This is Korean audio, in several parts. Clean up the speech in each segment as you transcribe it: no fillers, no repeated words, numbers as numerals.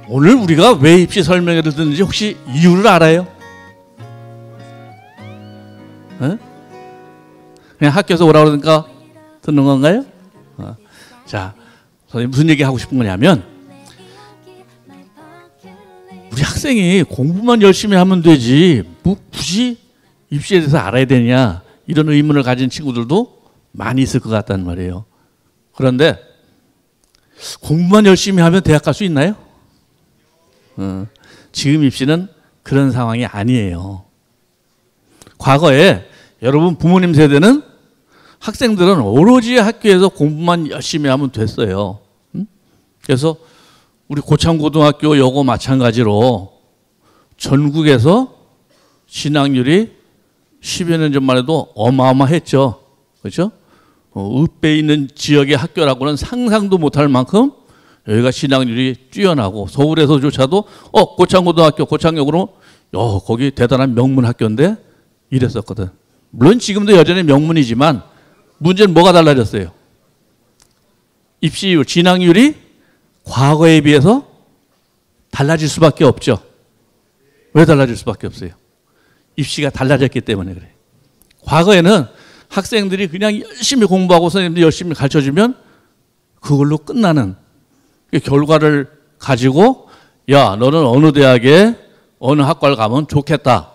오늘 우리가 왜 입시 설명회를 듣는지 혹시 이유를 알아요? 어? 그냥 학교에서 오라고 그러니까 듣는 건가요? 자, 선생님 무슨 얘기 하고 싶은 거냐면 우리 학생이 공부만 열심히 하면 되지 뭐 굳이 입시에 대해서 알아야 되냐 이런 의문을 가진 친구들도 많이 있을 것 같다는 말이에요. 그런데 공부만 열심히 하면 대학 갈 수 있나요? 지금 입시는 그런 상황이 아니에요. 과거에 여러분 부모님 세대는 학생들은 오로지 학교에서 공부만 열심히 하면 됐어요. 그래서 우리 고창고등학교 여고 마찬가지로 전국에서 진학률이 10여 년 전만 해도 어마어마했죠. 그렇죠? 읍에 있는 지역의 학교라고는 상상도 못할 만큼 여기가 진학률이 뛰어나고 서울에서조차도 고창고등학교 고창역으로 거기 대단한 명문 학교인데 이랬었거든. 물론 지금도 여전히 명문이지만 문제는 뭐가 달라졌어요? 입시율, 진학률이 과거에 비해서 달라질 수밖에 없죠. 왜 달라질 수밖에 없어요? 입시가 달라졌기 때문에 그래요. 과거에는 학생들이 그냥 열심히 공부하고 선생님들이 열심히 가르쳐주면 그걸로 끝나는 결과를 가지고 야 너는 어느 대학에 어느 학과를 가면 좋겠다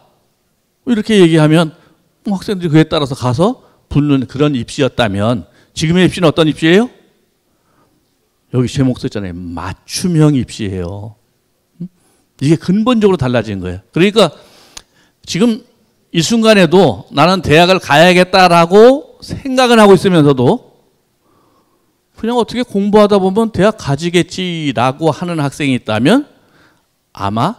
이렇게 얘기하면 학생들이 그에 따라서 가서 붙는 그런 입시였다면 지금의 입시는 어떤 입시예요? 여기 제목 썼잖아요. 맞춤형 입시예요. 이게 근본적으로 달라진 거예요. 그러니까 지금 이 순간에도 나는 대학을 가야겠다라고 생각은 하고 있으면서도 그냥 어떻게 공부하다 보면 대학 가지겠지라고 하는 학생이 있다면 아마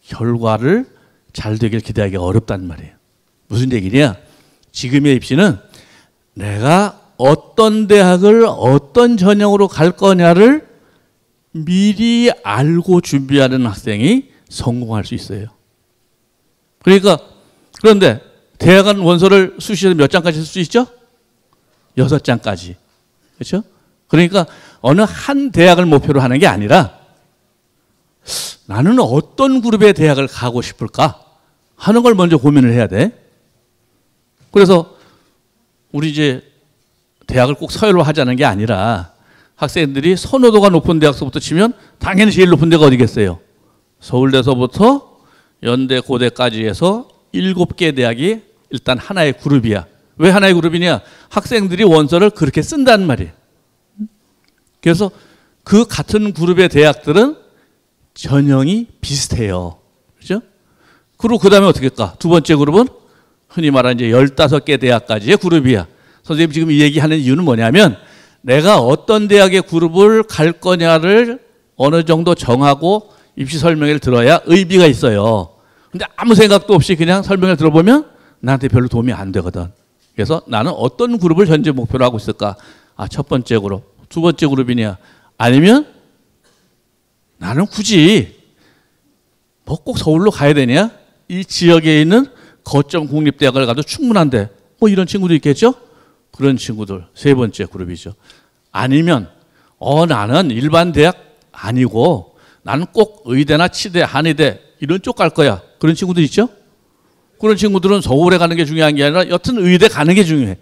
결과를 잘 되길 기대하기 어렵단 말이에요. 무슨 얘기냐? 지금의 입시는 내가 어떤 대학을 어떤 전형으로 갈 거냐를 미리 알고 준비하는 학생이 성공할 수 있어요. 그러니까 그런데 대학은 원서를 수시에서 몇 장까지 쓸 수 있죠? 6장까지. 그렇죠? 그러니까 어느 한 대학을 목표로 하는 게 아니라 나는 어떤 그룹의 대학을 가고 싶을까 하는 걸 먼저 고민을 해야 돼. 그래서 우리 이제 대학을 꼭 서열로 하자는 게 아니라 학생들이 선호도가 높은 대학서부터 치면 당연히 제일 높은 데가 어디겠어요? 서울대서부터 연대, 고대까지 해서 7개 대학이 일단 하나의 그룹이야. 왜 하나의 그룹이냐? 학생들이 원서를 그렇게 쓴다는 말이에요. 그래서 그 같은 그룹의 대학들은 전형이 비슷해요. 그렇죠? 그리고 그 다음에 어떻게 할까? 두 번째 그룹은 흔히 말하는 이제 15개 대학까지의 그룹이야. 선생님 지금 이 얘기하는 이유는 뭐냐면 내가 어떤 대학의 그룹을 갈 거냐를 어느 정도 정하고 입시 설명회를 들어야 의미가 있어요. 근데 아무 생각도 없이 그냥 설명을 들어보면 나한테 별로 도움이 안 되거든. 그래서 나는 어떤 그룹을 현재 목표로 하고 있을까? 첫 번째 그룹, 두 번째 그룹이냐? 아니면 나는 굳이 뭐 꼭 서울로 가야 되냐? 이 지역에 있는 거점 국립대학을 가도 충분한데 뭐 이런 친구도 있겠죠? 그런 친구들 세 번째 그룹이죠. 아니면 나는 일반 대학 아니고 나는 꼭 의대나 치대, 한의대 이런 쪽 갈 거야. 그런 친구들 있죠? 그런 친구들은 서울에 가는 게 중요한 게 아니라 여튼 의대 가는 게 중요해.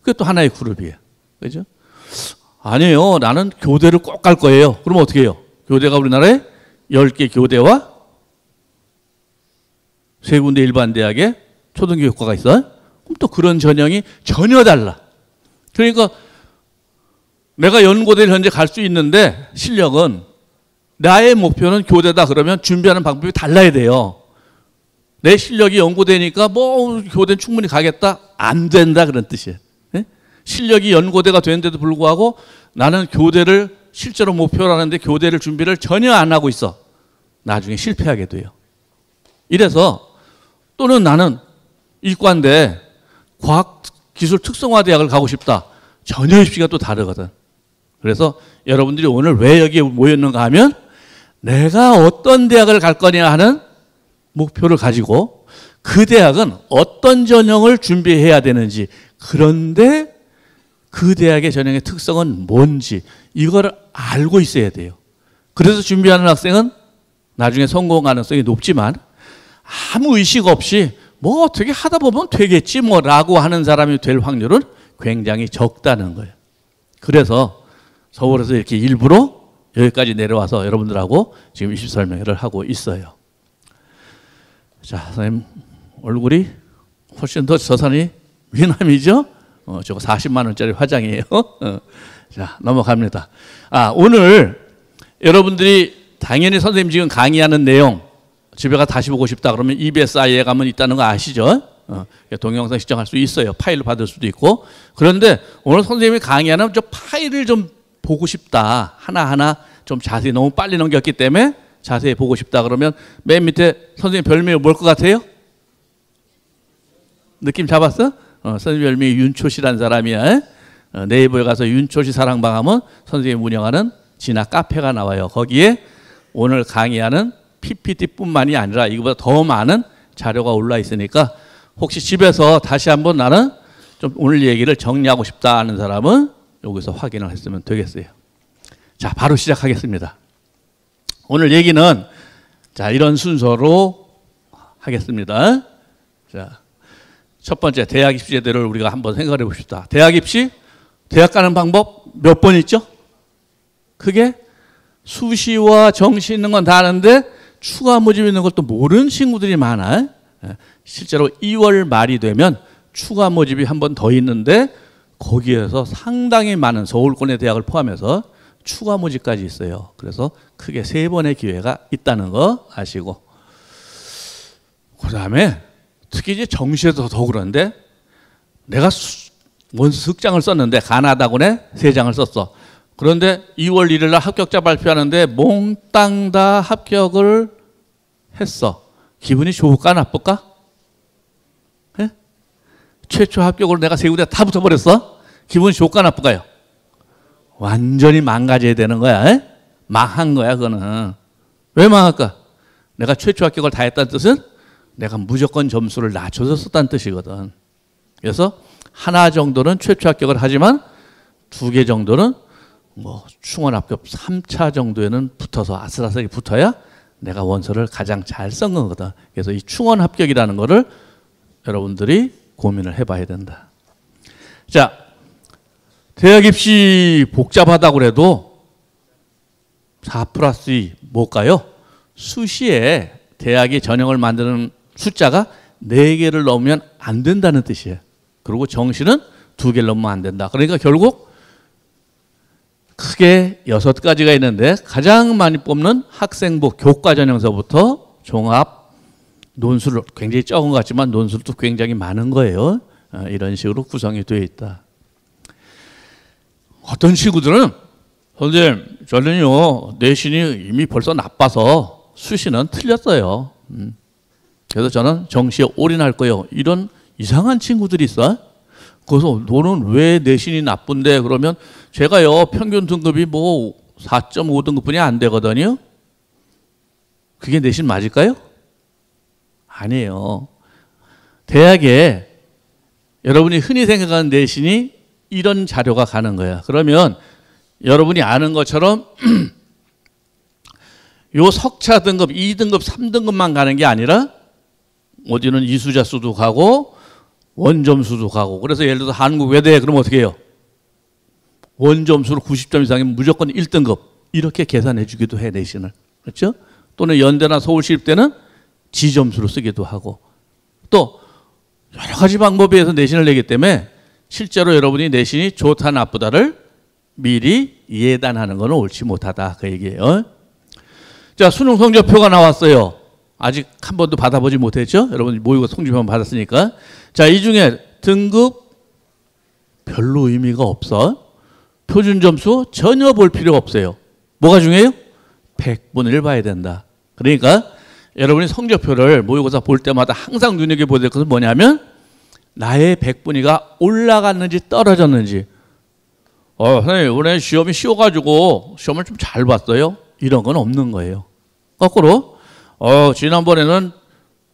그게 또 하나의 그룹이에요. 그죠? 아니에요. 나는 교대를 꼭 갈 거예요. 그럼 어떻게 해요? 교대가 우리나라에 10개 교대와 3군데 일반 대학에 초등교육과가 있어요. 그럼 또 그런 전형이 전혀 달라. 그러니까 내가 연고대를 현재 갈 수 있는데 실력은 나의 목표는 교대다 그러면 준비하는 방법이 달라야 돼요. 내 실력이 연고대니까 뭐 교대는 충분히 가겠다? 안 된다 그런 뜻이에요. 네? 실력이 연고대가 되는데도 불구하고 나는 교대를 실제로 목표로 하는데 교대를 준비를 전혀 안 하고 있어. 나중에 실패하게 돼요. 이래서 또는 나는 이과인데 과학기술 특성화대학을 가고 싶다. 전혀 입시가 또 다르거든. 그래서 여러분들이 오늘 왜 여기에 모였는가 하면 내가 어떤 대학을 갈 거냐 하는 목표를 가지고 그 대학은 어떤 전형을 준비해야 되는지 그런데 그 대학의 전형의 특성은 뭔지 이걸 알고 있어야 돼요. 그래서 준비하는 학생은 나중에 성공 가능성이 높지만 아무 의식 없이 뭐 어떻게 하다 보면 되겠지 뭐라고 하는 사람이 될 확률은 굉장히 적다는 거예요. 그래서 서울에서 이렇게 일부러 여기까지 내려와서 여러분들하고 지금 20설명회를 하고 있어요. 자, 선생님 얼굴이 훨씬 더 저산이 미남이죠? 저거 40만 원짜리 화장이에요. 자, 넘어갑니다. 오늘 여러분들이 당연히 선생님 지금 강의하는 내용 집에 가 다시 보고 싶다 그러면 EBSI에 가면 있다는 거 아시죠? 동영상 시청할 수 있어요. 파일로 받을 수도 있고. 그런데 오늘 선생님이 강의하는 저 파일을 좀 보고 싶다. 하나하나 좀 자세히 너무 빨리 넘겼기 때문에 자세히 보고 싶다 그러면 맨 밑에 선생님 별명이 뭘 것 같아요? 느낌 잡았어? 선생님 별명이 윤초시라는 사람이야. 네이버에 가서 윤초시 사랑방 하면 선생님이 운영하는 진학 카페가 나와요. 거기에 오늘 강의하는 PPT뿐만이 아니라 이거보다 더 많은 자료가 올라 있으니까 혹시 집에서 다시 한번 나는 좀 오늘 얘기를 정리하고 싶다 하는 사람은 여기서 확인을 했으면 되겠어요. 자, 바로 시작하겠습니다. 오늘 얘기는 자, 이런 순서로 하겠습니다. 자, 첫 번째 대학 입시 제도를 우리가 한번 생각해 봅시다. 대학 입시, 대학 가는 방법 몇 번 있죠? 그게 수시와 정시 있는 건 다 아는데 추가 모집 있는 것도 모르는 친구들이 많아. 실제로 2월 말이 되면 추가 모집이 한 번 더 있는데 거기에서 상당히 많은 서울권의 대학을 포함해서 추가 모집까지 있어요. 그래서 크게 3번의 기회가 있다는 거 아시고, 그 다음에 특히 이제 정시에서 더 그런데 내가 원서 석장을 썼는데 가나다군에 3장을 썼어. 그런데 2월 1일 날 합격자 발표하는데 몽땅 다 합격을 했어. 기분이 좋을까 나쁠까? 네? 최초 합격으로 내가 3군데 다 붙어버렸어. 기분이 좋을까 나쁠까요? 완전히 망가져야 되는 거야. 에? 망한 거야 그거는. 왜 망할까? 내가 최초 합격을 다 했다는 뜻은 내가 무조건 점수를 낮춰서 썼다는 뜻이거든. 그래서 하나 정도는 최초 합격을 하지만 2개 정도는 뭐 충원 합격 3차 정도에는 붙어서 아슬아슬하게 붙어야 내가 원서를 가장 잘 쓴 거거든. 그래서 이 충원 합격이라는 거를 여러분들이 고민을 해봐야 된다. 자, 대학 입시 복잡하다고 그래도 4+2 뭘까요? 수시에 대학이 전형을 만드는 숫자가 4개를 넘으면 안 된다는 뜻이에요. 그리고 정시는 2개를 넘으면 안 된다. 그러니까 결국 크게 6가지가 있는데 가장 많이 뽑는 학생부 교과전형서부터 종합 논술 굉장히 적은 것 같지만 논술도 굉장히 많은 거예요. 이런 식으로 구성이 되어 있다. 어떤 친구들은 선생님 저는요 내신이 이미 벌써 나빠서 수시는 틀렸어요. 그래서 저는 정시에 올인할 거예요. 이런 이상한 친구들이 있어. 그래서 너는 왜 내신이 나쁜데 그러면 제가요 평균 등급이 뭐 4.5등급뿐이 안 되거든요. 그게 내신 맞을까요? 아니에요. 대학에 여러분이 흔히 생각하는 내신이 이런 자료가 가는 거야. 그러면 여러분이 아는 것처럼 요 석차 등급 2등급 3등급만 가는 게 아니라 어디는 이수자 수도 가고 원점수도 가고. 그래서 예를 들어서 한국 외대 그러면 어떻게 해요? 원점수로 90점 이상이면 무조건 1등급 이렇게 계산해 주기도 해 내신을. 그렇죠? 또는 연대나 서울시립대는 지점수로 쓰기도 하고 또 여러 가지 방법에 의해서 내신을 내기 때문에 실제로 여러분이 내신이 좋다 나쁘다를 미리 예단하는 건 옳지 못하다 그 얘기예요. 자, 수능 성적표가 나왔어요. 아직 한 번도 받아보지 못했죠? 여러분 모의고 성적표만 받았으니까. 자, 이 중에 등급 별로 의미가 없어. 표준 점수 전혀 볼 필요가 없어요. 뭐가 중요해요? 100분을 봐야 된다. 그러니까 여러분이 성적표를 모의고사 볼 때마다 항상 눈여겨보야 될 것은 뭐냐면 나의 100분위가 올라갔는지 떨어졌는지. 선생님 이번에 시험이 쉬워가지고 시험을 좀 잘 봤어요. 이런 건 없는 거예요. 거꾸로 지난번에는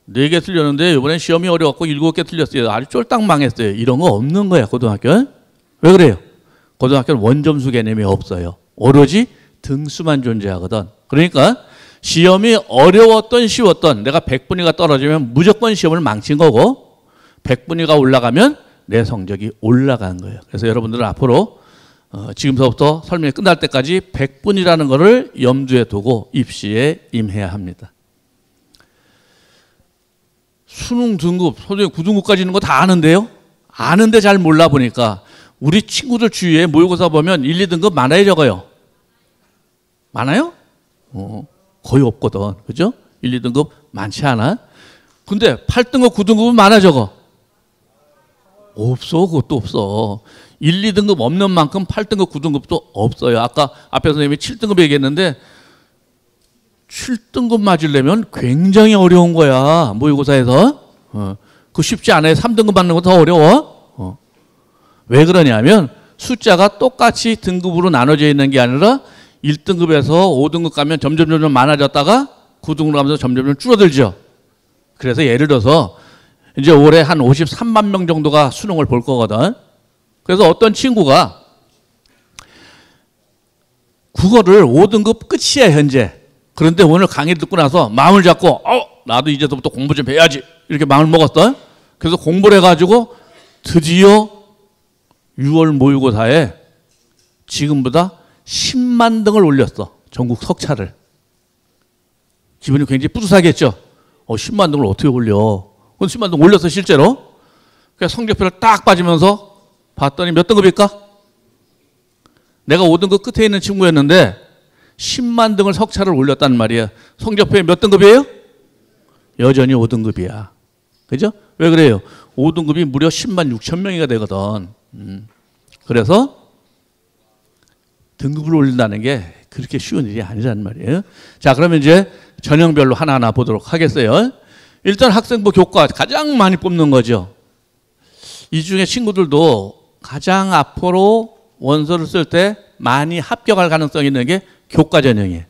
4개 틀렸는데 이번엔 시험이 어려웠고 7개 틀렸어요. 아주 쫄딱 망했어요. 이런 거 없는 거야 고등학교는. 왜 그래요? 고등학교는 원점수 개념이 없어요. 오로지 등수만 존재하거든. 그러니까 시험이 어려웠던 쉬웠던 내가 100분위가 떨어지면 무조건 시험을 망친 거고 100분위가 올라가면 내 성적이 올라간 거예요. 그래서 여러분들은 앞으로 지금서부터 설명이 끝날 때까지 100분이라는 것을 염두에 두고 입시에 임해야 합니다. 수능 등급, 선생님 9등급까지 있는 거 다 아는데요? 아는데 잘 몰라 보니까 우리 친구들 주위에 모의고사 보면 1, 2등급 많아요, 적어요? 많아요? 거의 없거든. 그죠? 1, 2등급 많지 않아? 근데 8등급, 9등급은 많아, 적어? 없어. 그것도 없어. 1, 2등급 없는 만큼 8등급, 9등급도 없어요. 아까 앞에 선생님이 7등급 얘기했는데 7등급 맞으려면 굉장히 어려운 거야. 모의고사에서. 그거 쉽지 않아요. 3등급 맞는 거 더 어려워. 왜 그러냐면 숫자가 똑같이 등급으로 나눠져 있는 게 아니라 1등급에서 5등급 가면 점점 많아졌다가 9등급 가면서 점점 줄어들죠. 그래서 예를 들어서 이제 올해 한 53만 명 정도가 수능을 볼 거거든. 그래서 어떤 친구가 국어를 5등급 끝이야 현재. 그런데 오늘 강의를 듣고 나서 마음을 잡고 나도 이제부터 공부 좀 해야지 이렇게 마음을 먹었어. 그래서 공부를 해가지고 드디어 6월 모의고사에 지금보다 10만 등을 올렸어. 전국 석차를. 기분이 굉장히 뿌듯하겠죠. 10만 등을 어떻게 올려. 10만 등 올렸어 실제로. 그래서 성적표를 딱 빠지면서 봤더니 몇 등급일까? 내가 5등급 끝에 있는 친구였는데 10만 등을 석차를 올렸단 말이야. 성적표에 몇 등급이에요? 여전히 5등급이야. 그죠? 왜 그래요? 5등급이 무려 10만 6천 명이가 되거든. 그래서 등급을 올린다는 게 그렇게 쉬운 일이 아니란 말이에요. 자, 그러면 이제 전형별로 하나하나 보도록 하겠어요. 일단 학생부 교과 가장 많이 뽑는 거죠. 이 중에 친구들도 가장 앞으로 원서를 쓸 때 많이 합격할 가능성이 있는 게 교과 전형이에요.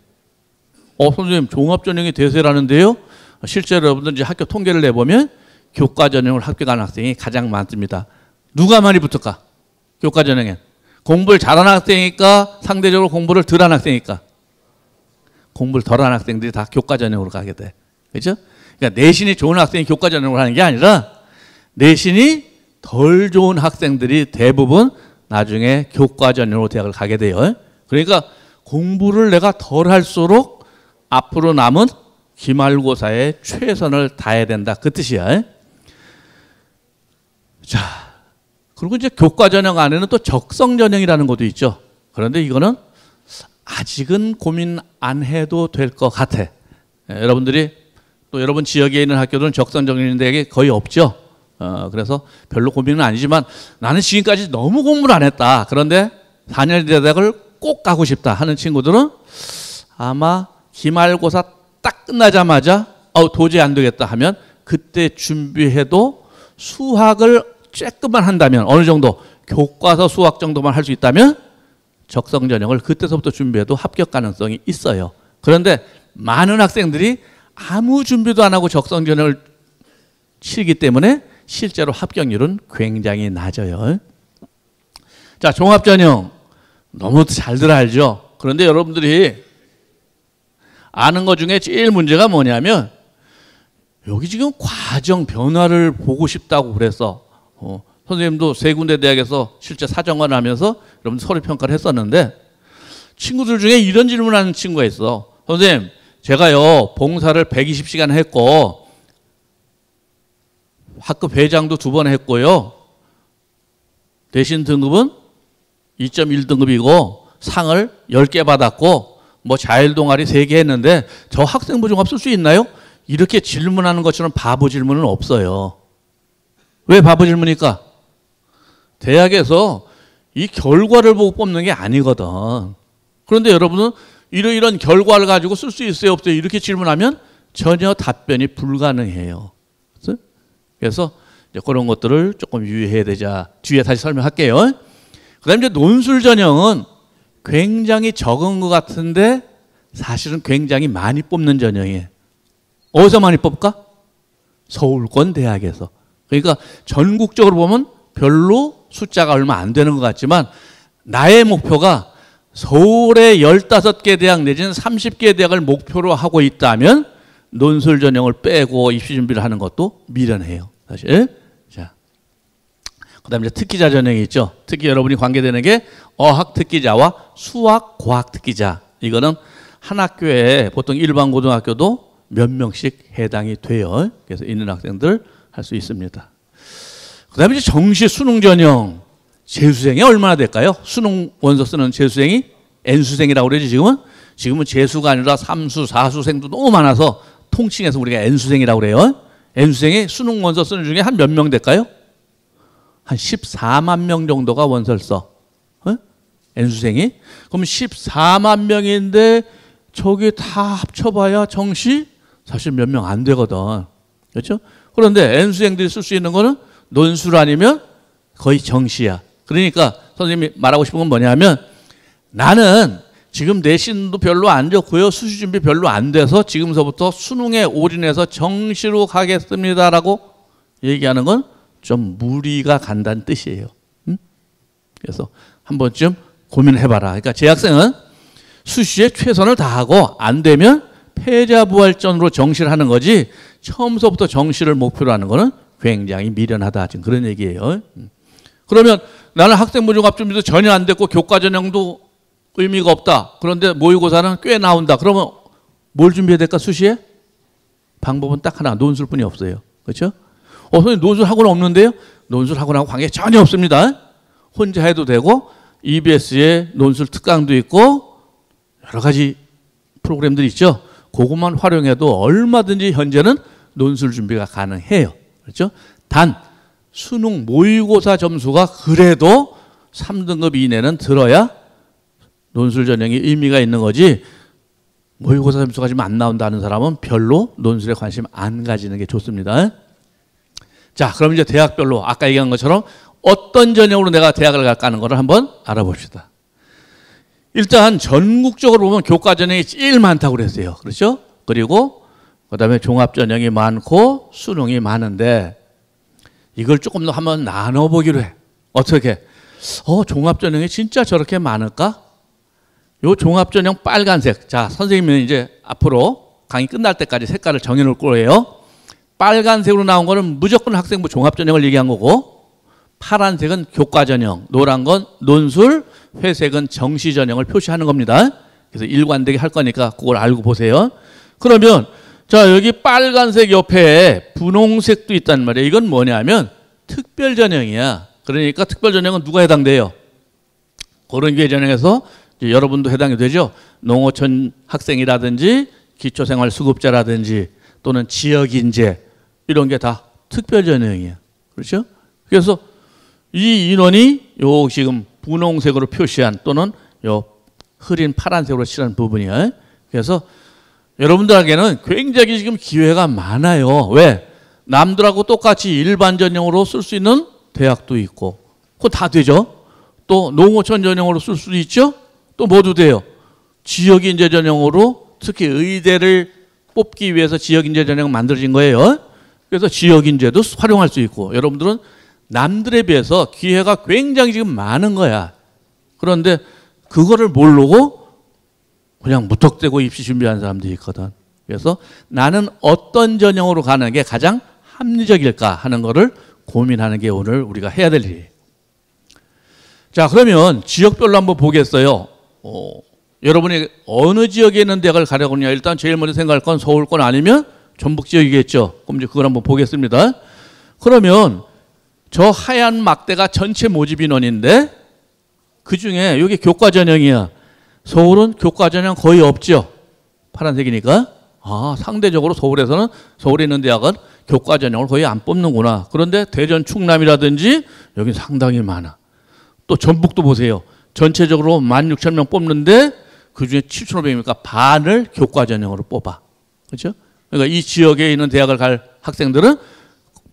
선생님 종합 전형이 대세라는데요. 실제로 여러분들 이제 학교 통계를 내보면 교과 전형을 합격하는 학생이 가장 많습니다. 누가 많이 붙을까? 교과 전형에. 공부를 잘하는 학생이니까 상대적으로 공부를 덜한 학생이니까 공부를 덜한 학생들이 다 교과 전형으로 가게 돼. 그렇죠? 그러니까 내신이 좋은 학생이 교과 전형으로 하는 게 아니라 내신이 덜 좋은 학생들이 대부분 나중에 교과 전형으로 대학을 가게 돼요. 그러니까 공부를 내가 덜 할수록 앞으로 남은 기말고사에 최선을 다해야 된다. 그 뜻이야. 자, 그리고 이제 교과 전형 안에는 또 적성 전형이라는 것도 있죠. 그런데 이거는 아직은 고민 안 해도 될 것 같아. 여러분들이 또 여러분 지역에 있는 학교들은 적성 전형인데 거의 없죠. 그래서 별로 고민은 아니지만 나는 지금까지 너무 공부를 안 했다. 그런데 4년 대학을 꼭 가고 싶다 하는 친구들은 아마 기말고사 딱 끝나자마자 도저히 안 되겠다 하면 그때 준비해도 수학을 조금만 한다면 어느 정도 교과서 수학 정도만 할 수 있다면 적성 전형을 그때서부터 준비해도 합격 가능성이 있어요. 그런데 많은 학생들이 아무 준비도 안 하고 적성 전형을 치르기 때문에 실제로 합격률은 굉장히 낮아요. 자, 종합 전형 너무 잘들 알죠. 그런데 여러분들이 아는 것 중에 제일 문제가 뭐냐면 여기 지금 과정 변화를 보고 싶다고 그래서 선생님도 세 군데 대학에서 실제 사정관을 하면서 여러분 서류 평가를 했었는데 친구들 중에 이런 질문하는 친구가 있어. 선생님, 제가요 봉사를 120시간 했고 학급 회장도 2번 했고요. 대신 등급은 2.1등급이고 상을 10개 받았고 뭐 자율 동아리 3개 했는데 저 학생부 종합 쓸 수 있나요? 이렇게 질문하는 것처럼 바보 질문은 없어요. 왜 바보 질문일까? 대학에서 이 결과를 보고 뽑는 게 아니거든. 그런데 여러분은 이런 결과를 가지고 쓸 수 있어요 없어요? 이렇게 질문하면 전혀 답변이 불가능해요. 그래서 이제 그런 것들을 조금 유의해야 되자. 뒤에 다시 설명할게요. 그 다음에 이제 논술 전형은 굉장히 적은 것 같은데 사실은 굉장히 많이 뽑는 전형이에요. 어디서 많이 뽑을까? 서울권 대학에서. 그러니까 전국적으로 보면 별로 숫자가 얼마 안 되는 것 같지만 나의 목표가 서울에 15개 대학 내지는 30개 대학을 목표로 하고 있다면 논술 전형을 빼고 입시 준비를 하는 것도 미련해요. 사실. 자, 그다음에 특기자 전형이 있죠. 특히 여러분이 관계되는 게 어학 특기자와 수학 과학 특기자. 이거는 한 학교에 보통 일반 고등학교도 몇 명씩 해당이 돼요. 그래서 있는 학생들 할 수 있습니다. 그다음에 이제 정시 수능 전형. 재수생이 얼마나 될까요? 수능 원서 쓰는 재수생이 N수생이라고 그러지 지금은? 지금은 재수가 아니라 3수, 4수생도 너무 많아서 통칭해서 우리가 N수생이라고 그래요. N수생이 수능 원서 쓰는 중에 한 몇 명 될까요? 한 14만 명 정도가 원서를 써. N수생이. 그럼 14만 명인데 저기 다 합쳐봐야 정시 사실 몇 명 안 되거든. 그렇죠? 그런데 N수생들이 쓸 수 있는 거는 논술 아니면 거의 정시야. 그러니까 선생님이 말하고 싶은 건 뭐냐면 나는 지금 내신도 별로 안 좋고요. 수시 준비 별로 안 돼서 지금서부터 수능에 올인해서 정시로 가겠습니다라고 얘기하는 건 좀 무리가 간다는 뜻이에요. 그래서 한 번쯤 고민해봐라. 그러니까 재학생은 수시에 최선을 다하고 안 되면 패자부활전으로 정시를 하는 거지 처음서부터 정시를 목표로 하는 거는 굉장히 미련하다. 지금 그런 얘기예요. 그러면 나는 학생부 종합준비도 전혀 안 됐고 교과전형도 의미가 없다. 그런데 모의고사는 꽤 나온다. 그러면 뭘 준비해야 될까 수시에? 방법은 딱 하나. 논술뿐이 없어요. 그렇죠? 선생님 논술 학원 없는데요? 논술 학원하고 관계 전혀 없습니다. 혼자 해도 되고 EBS에 논술 특강도 있고 여러 가지 프로그램들이 있죠. 그것만 활용해도 얼마든지 현재는 논술 준비가 가능해요. 그렇죠? 단 수능 모의고사 점수가 그래도 3등급 이내는 들어야 논술 전형이 의미가 있는 거지 모의고사 점수가 지금 안 나온다는 사람은 별로 논술에 관심 안 가지는 게 좋습니다. 자, 그럼 이제 대학별로 아까 얘기한 것처럼 어떤 전형으로 내가 대학을 갈까 하는 것을 한번 알아봅시다. 일단 전국적으로 보면 교과 전형이 제일 많다고 그랬어요. 그렇죠? 그리고 그다음에 종합 전형이 많고 수능이 많은데 이걸 조금 더 한번 나눠보기로 해. 어떻게? 종합 전형이 진짜 저렇게 많을까? 요 종합 전형 빨간색. 자, 선생님은 이제 앞으로 강의 끝날 때까지 색깔을 정해놓을 거예요. 빨간색으로 나온 거는 무조건 학생부 종합 전형을 얘기한 거고 파란색은 교과 전형, 노란 건 논술, 회색은 정시 전형을 표시하는 겁니다. 그래서 일관되게 할 거니까 그걸 알고 보세요. 그러면 자, 여기 빨간색 옆에 분홍색도 있단 말이에요. 이건 뭐냐면 특별 전형이야. 그러니까 특별 전형은 누가 해당돼요? 그런 게 전형에서 여러분도 해당이 되죠. 농어촌 학생이라든지 기초생활수급자라든지 또는 지역인재 이런 게 다 특별 전형이야. 그렇죠? 그래서 이 인원이 요 지금 분홍색으로 표시한 또는 요 흐린 파란색으로 칠한 부분이야. 그래서 여러분들에게는 굉장히 지금 기회가 많아요. 왜? 남들하고 똑같이 일반 전형으로 쓸 수 있는 대학도 있고 그거 다 되죠. 또 농어촌 전형으로 쓸 수도 있죠. 또 뭐도 돼요. 지역인재 전형으로 특히 의대를 뽑기 위해서 지역인재 전형이 만들어진 거예요. 그래서 지역인재도 활용할 수 있고 여러분들은 남들에 비해서 기회가 굉장히 지금 많은 거야. 그런데 그거를 모르고 그냥 무턱대고 입시 준비하는 사람들이 있거든. 그래서 나는 어떤 전형으로 가는 게 가장 합리적일까 하는 거를 고민하는 게 오늘 우리가 해야 될 일이에요. 자, 그러면 지역별로 한번 보겠어요. 여러분이 어느 지역에 있는 대학을 가려고 하냐. 일단 제일 먼저 생각할 건 서울권 아니면 전북 지역이겠죠. 그럼 이제 그걸 한번 보겠습니다. 그러면 저 하얀 막대가 전체 모집 인원인데 그중에 여기 교과 전형이야. 서울은 교과 전형 거의 없죠. 파란색이니까. 상대적으로 서울에서는 서울에 있는 대학은 교과 전형을 거의 안 뽑는구나. 그런데 대전 충남이라든지 여기 상당히 많아. 또 전북도 보세요. 전체적으로 16,000명 뽑는데 그중에 7,500명이니까 반을 교과 전형으로 뽑아. 그렇죠? 그러니까 이 지역에 있는 대학을 갈 학생들은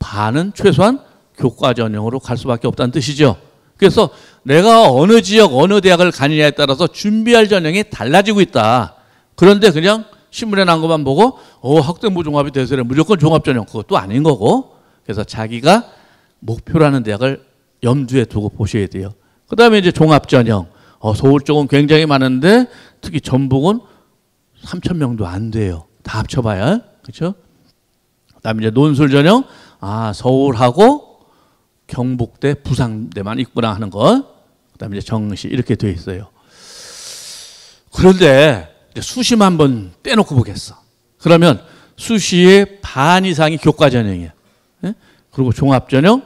반은 최소한 교과 전형으로 갈 수밖에 없다는 뜻이죠. 그래서 내가 어느 지역 어느 대학을 가느냐에 따라서 준비할 전형이 달라지고 있다. 그런데 그냥 신문에 난 것만 보고 학생부 종합이 돼서래 무조건 종합 전형 그것도 아닌 거고. 그래서 자기가 목표로 하는 대학을 염두에 두고 보셔야 돼요. 그 다음에 이제 종합 전형. 서울 쪽은 굉장히 많은데 특히 전북은 3,000명도 안 돼요. 다 합쳐봐야. 그렇죠? 그다음에 이제 논술 전형. 서울하고 경북대, 부산대만 있구나 하는 것. 그다음에 이제 정시 이렇게 돼 있어요. 그런데 이제 수시만 한번 떼놓고 보겠어. 그러면 수시의 반 이상이 교과 전형이에요. 예? 그리고 종합 전형.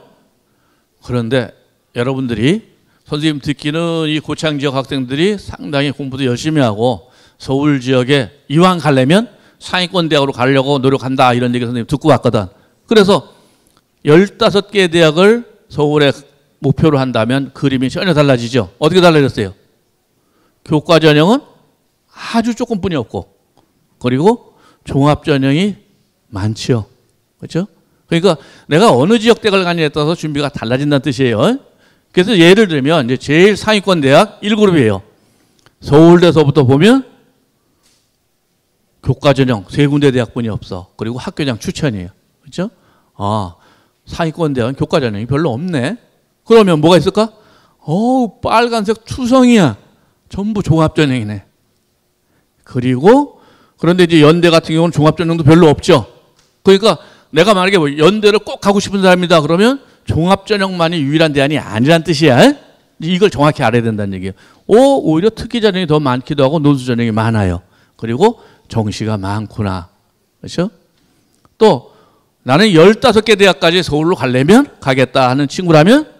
그런데 여러분들이 선생님 듣기는 이 고창 지역 학생들이 상당히 공부도 열심히 하고 서울 지역에 이왕 가려면 상위권 대학으로 가려고 노력한다 이런 얘기 선생님 듣고 왔거든. 그래서 15개 대학을 서울에 목표로 한다면 그림이 전혀 달라지죠. 어떻게 달라졌어요? 교과 전형은 아주 조금뿐이 없고 그리고 종합 전형이 많죠. 그렇죠? 그러니까 내가 어느 지역 대학을 가느냐에 따라서 준비가 달라진다는 뜻이에요. 그래서 예를 들면 이제 제일 상위권 대학 1그룹이에요. 서울대서부터 보면 교과 전형 3군데 대학뿐이 없어. 그리고 학교장 추천이에요. 그렇죠? 상위권 대학은 교과 전형이 별로 없네. 그러면 뭐가 있을까? 빨간색 투성이야. 전부 종합 전형이네. 그리고 그런데 이제 연대 같은 경우는 종합 전형도 별로 없죠. 그러니까 내가 만약에 뭐 연대를 꼭 가고 싶은 사람이다 그러면 종합 전형만이 유일한 대안이 아니란 뜻이야. 이걸 정확히 알아야 된다는 얘기예요. 오히려 특기 전형이 더 많기도 하고 논술 전형이 많아요. 그리고 정시가 많구나. 그렇죠? 또 나는 15개 대학까지 서울로 가려면 가겠다 하는 친구라면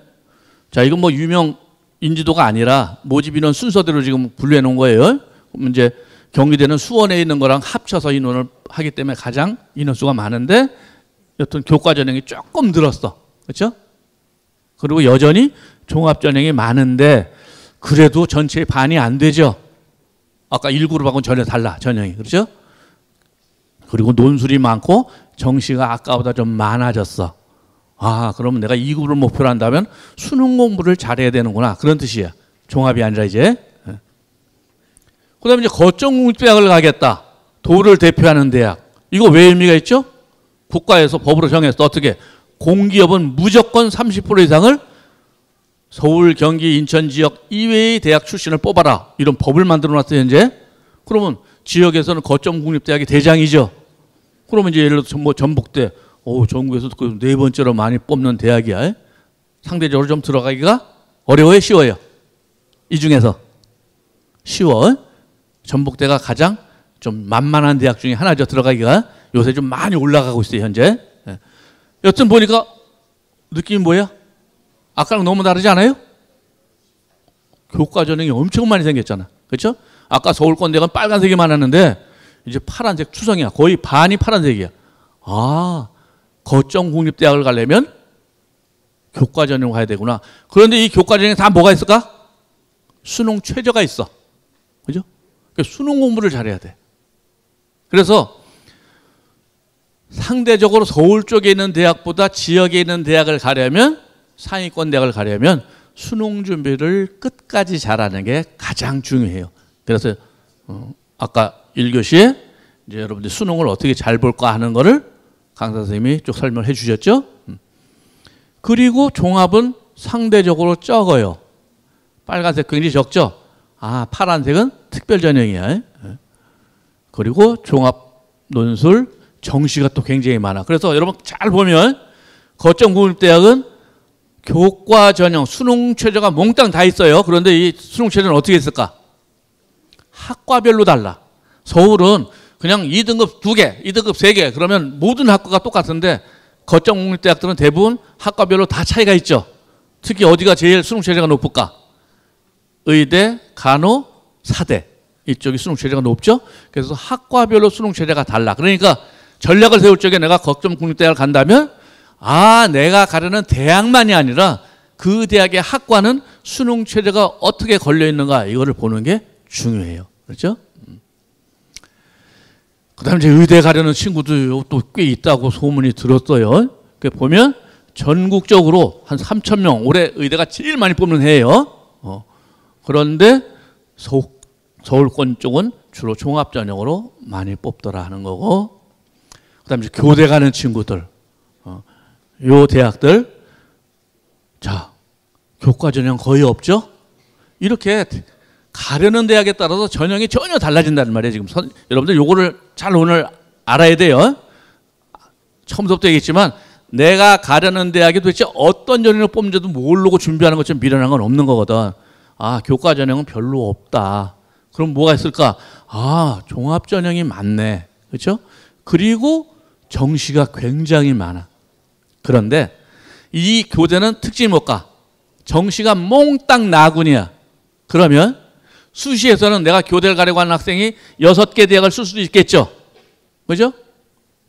자, 이건 뭐 유명 인지도가 아니라 모집 인원 순서대로 지금 분류해 놓은 거예요. 그럼 이제 경기대는 수원에 있는 거랑 합쳐서 인원을 하기 때문에 가장 인원수가 많은데 여튼 교과 전형이 조금 늘었어. 그렇죠? 그리고 여전히 종합 전형이 많은데 그래도 전체의 반이 안 되죠. 아까 1그룹하고는 전혀 달라, 전형이. 그렇죠? 그리고 논술이 많고 정시가 아까보다 좀 많아졌어. 그러면 내가 2급을 목표로 한다면 수능 공부를 잘해야 되는구나. 그런 뜻이야. 종합이 아니라 이제. 그 다음에 이제 거점국립대학을 가겠다. 도를 대표하는 대학. 이거 왜 의미가 있죠? 국가에서 법으로 정했어. 어떻게? 공기업은 무조건 30% 이상을 서울, 경기, 인천 지역 이외의 대학 출신을 뽑아라. 이런 법을 만들어 놨어요, 현재. 그러면 지역에서는 거점국립대학이 대장이죠. 그러면 이제 예를 들어서 뭐 전북대, 전국에서 그 4번째로 많이 뽑는 대학이야. 상대적으로 좀 들어가기가 어려워요, 쉬워요? 이 중에서 쉬워. 전북대가 가장 좀 만만한 대학 중에 하나죠. 들어가기가 요새 좀 많이 올라가고 있어요, 현재. 여튼 보니까 느낌이 뭐예요? 아까랑 너무 다르지 않아요? 교과 전형이 엄청 많이 생겼잖아. 그렇죠? 아까 서울권대가 빨간색이 많았는데 이제 파란색 투성이야. 거의 반이 파란색이야. 거점국립대학을 가려면 교과 전형 가야 되구나. 그런데 이 교과 전형에 다 뭐가 있을까? 수능 최저가 있어. 그죠? 그러니까 수능 공부를 잘해야 돼. 그래서 상대적으로 서울 쪽에 있는 대학보다 지역에 있는 대학을 가려면 상위권 대학을 가려면 수능 준비를 끝까지 잘하는 게 가장 중요해요. 그래서 아까 1교시에 이제 여러분들 수능을 어떻게 잘 볼까 하는 거를 강사 선생님이 쭉 설명해 주셨죠. 그리고 종합은 상대적으로 적어요. 빨간색 굉장히 적죠. 파란색은 특별 전형이야. 그리고 종합 논술 정시가 또 굉장히 많아. 그래서 여러분 잘 보면 거점국립대학은 교과 전형 수능 최저가 몽땅 다 있어요. 그런데 이 수능 최저는 어떻게 있을까? 학과별로 달라. 서울은 그냥 2등급 2개, 2등급 3개 그러면 모든 학과가 똑같은데 거점국립대학들은 대부분 학과별로 다 차이가 있죠. 특히 어디가 제일 수능 최저가 높을까? 의대, 간호, 사대 이쪽이 수능 최저가 높죠. 그래서 학과별로 수능 최저가 달라. 그러니까 전략을 세울 적에 내가 거점국립대학을 간다면 내가 가려는 대학만이 아니라 그 대학의 학과는 수능 최저가 어떻게 걸려 있는가 이거를 보는 게 중요해요. 그렇죠? 그다음에 이제 의대 가려는 친구도 또 꽤 있다고 소문이 들었어요. 보면 전국적으로 한 3,000명 올해 의대가 제일 많이 뽑는 해예요. 그런데 서울권 쪽은 주로 종합 전형으로 많이 뽑더라 하는 거고, 그다음에 이제 교대 가는 친구들, 요 대학들 자 교과 전형 거의 없죠. 이렇게 가려는 대학에 따라서 전형이 전혀 달라진다는 말이에요. 지금 여러분들 요거를 잘 오늘 알아야 돼요. 처음부터 얘기했지만 내가 가려는 대학이 도대체 어떤 전형을 뽑는지도 모르고 준비하는 것처럼 미련한 건 없는 거거든. 아, 교과 전형은 별로 없다. 그럼 뭐가 있을까? 아, 종합 전형이 많네. 그렇죠? 그리고 정시가 굉장히 많아. 그런데 이 교재는 특징이 뭘까? 정시가 몽땅 나군이야. 그러면 수시에서는 내가 교대를 가려고 하는 학생이 6개 대학을 쓸 수도 있겠죠. 그죠?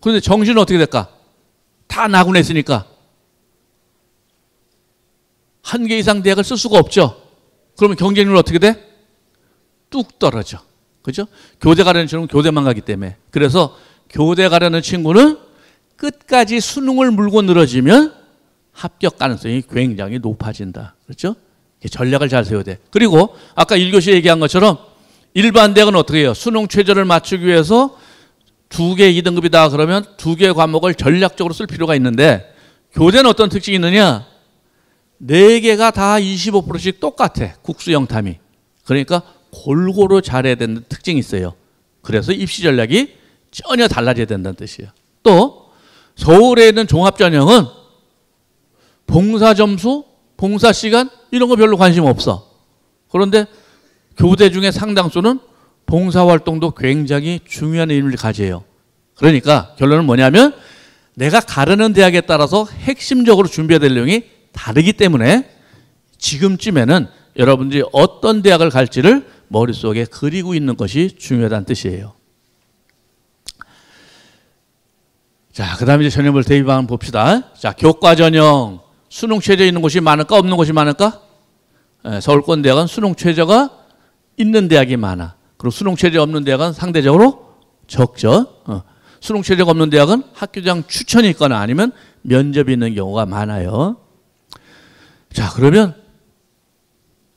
그런데 정시는 어떻게 될까? 다 나군에 있으니까 1개 이상 대학을 쓸 수가 없죠. 그러면 경쟁률은 어떻게 돼? 뚝 떨어져. 그죠? 교대 가려는 친구는 교대만 가기 때문에. 그래서 교대 가려는 친구는 끝까지 수능을 물고 늘어지면 합격 가능성이 굉장히 높아진다. 그렇죠? 전략을 잘 세워야 돼. 그리고 아까 1교시 얘기한 것처럼 일반 대학은 어떻게 해요? 수능 최저를 맞추기 위해서 2개 2등급이다 그러면 2개의 과목을 전략적으로 쓸 필요가 있는데 교대는 어떤 특징이 있느냐? 4개가 다 25%씩 똑같아. 국수 영탐이. 그러니까 골고루 잘해야 되는 특징이 있어요. 그래서 입시 전략이 전혀 달라져야 된다는 뜻이에요. 또 서울에 있는 종합전형은 봉사 점수, 봉사 시간 이런 거 별로 관심 없어. 그런데 교대 중에 상당수는 봉사활동도 굉장히 중요한 의미를 가져요. 그러니까 결론은 뭐냐면 내가 가르는 대학에 따라서 핵심적으로 준비해야 될 내용이 다르기 때문에 지금쯤에는 여러분들이 어떤 대학을 갈지를 머릿속에 그리고 있는 것이 중요하다는 뜻이에요. 자, 그 다음에 이제 전형별 대비 방안 봅시다. 자, 교과 전형 수능 최저 있는 곳이 많을까 없는 곳이 많을까? 서울권 대학은 수능 최저가 있는 대학이 많아. 그리고 수능 최저 없는 대학은 상대적으로 적죠. 수능 최저가 없는 대학은 학교장 추천이 있거나 아니면 면접이 있는 경우가 많아요. 자, 그러면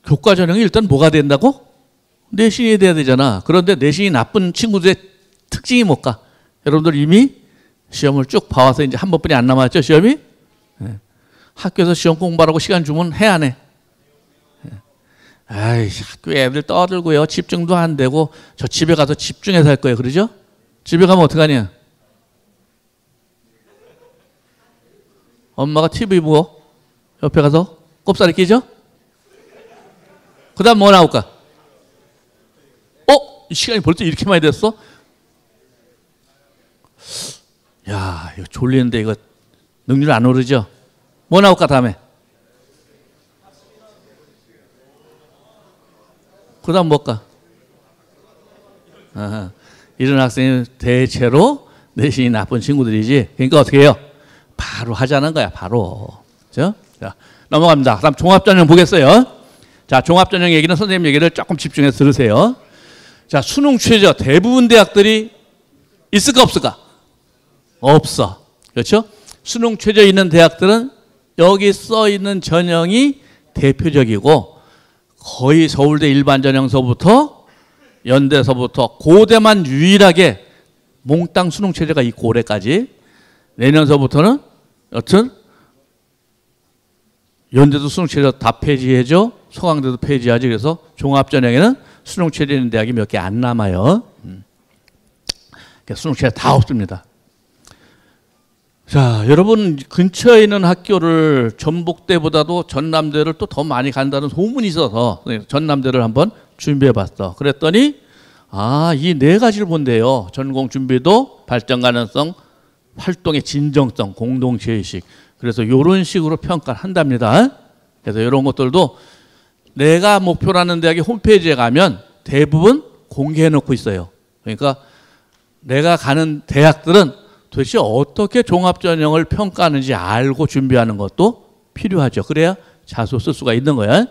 교과 전형이 일단 뭐가 된다고? 내신이 돼야 되잖아. 그런데 내신이 나쁜 친구들의 특징이 뭘까? 여러분들 이미 시험을 쭉 봐와서 이제 한 번뿐이 안 남았죠, 시험이? 학교에서 시험 공부하라고 시간 주면 해, 안 해? 아이, 학교 애들 떠들고요. 집중도 안 되고 저 집에 가서 집중해서 할 거예요. 그러죠? 집에 가면 어떡하냐? 엄마가 TV 보고 옆에 가서 꼽사리 끼죠? 그 다음 뭐 나올까? 이 시간이 벌써 이렇게 많이 됐어? 야, 이거 졸리는데 이거 능률 안 오르죠? 뭐 나올까 다음에? 그 다음 뭘까? 이런 학생이 대체로 내신이 나쁜 친구들이지. 그러니까 어떻게 해요? 바로 하자는 거야, 바로. 그렇죠? 자, 넘어갑니다. 그 다음 종합전형 보겠어요. 자, 종합전형 얘기는 선생님 얘기를 조금 집중해서 들으세요. 자, 수능 최저 대부분 대학들이 있을까 없을까? 없어. 그렇죠? 수능 최저 있는 대학들은 여기 써 있는 전형이 대표적이고 거의 서울대 일반 전형서부터 연대서부터 고대만 유일하게 몽땅 수능 최저가 있고 올해까지 내년서부터는 여튼 연대도 수능 최저 다 폐지해줘. 서강대도 폐지하지. 그래서 종합전형에는 수능 최저 있는 대학이 몇 개 안 남아요. 수능 최저 다 없습니다. 자, 여러분 근처에 있는 학교를 전북대보다도 전남대를 또 더 많이 간다는 소문이 있어서 전남대를 한번 준비해 봤어. 그랬더니 이 4가지를 본대요. 전공 준비도, 발전 가능성, 활동의 진정성, 공동체의식. 그래서 이런 식으로 평가를 한답니다. 그래서 이런 것들도 내가 목표라는 대학의 홈페이지에 가면 대부분 공개해 놓고 있어요. 그러니까 내가 가는 대학들은 도대체 어떻게 종합전형을 평가하는지 알고 준비하는 것도 필요하죠. 그래야 자소 쓸 수가 있는 거야.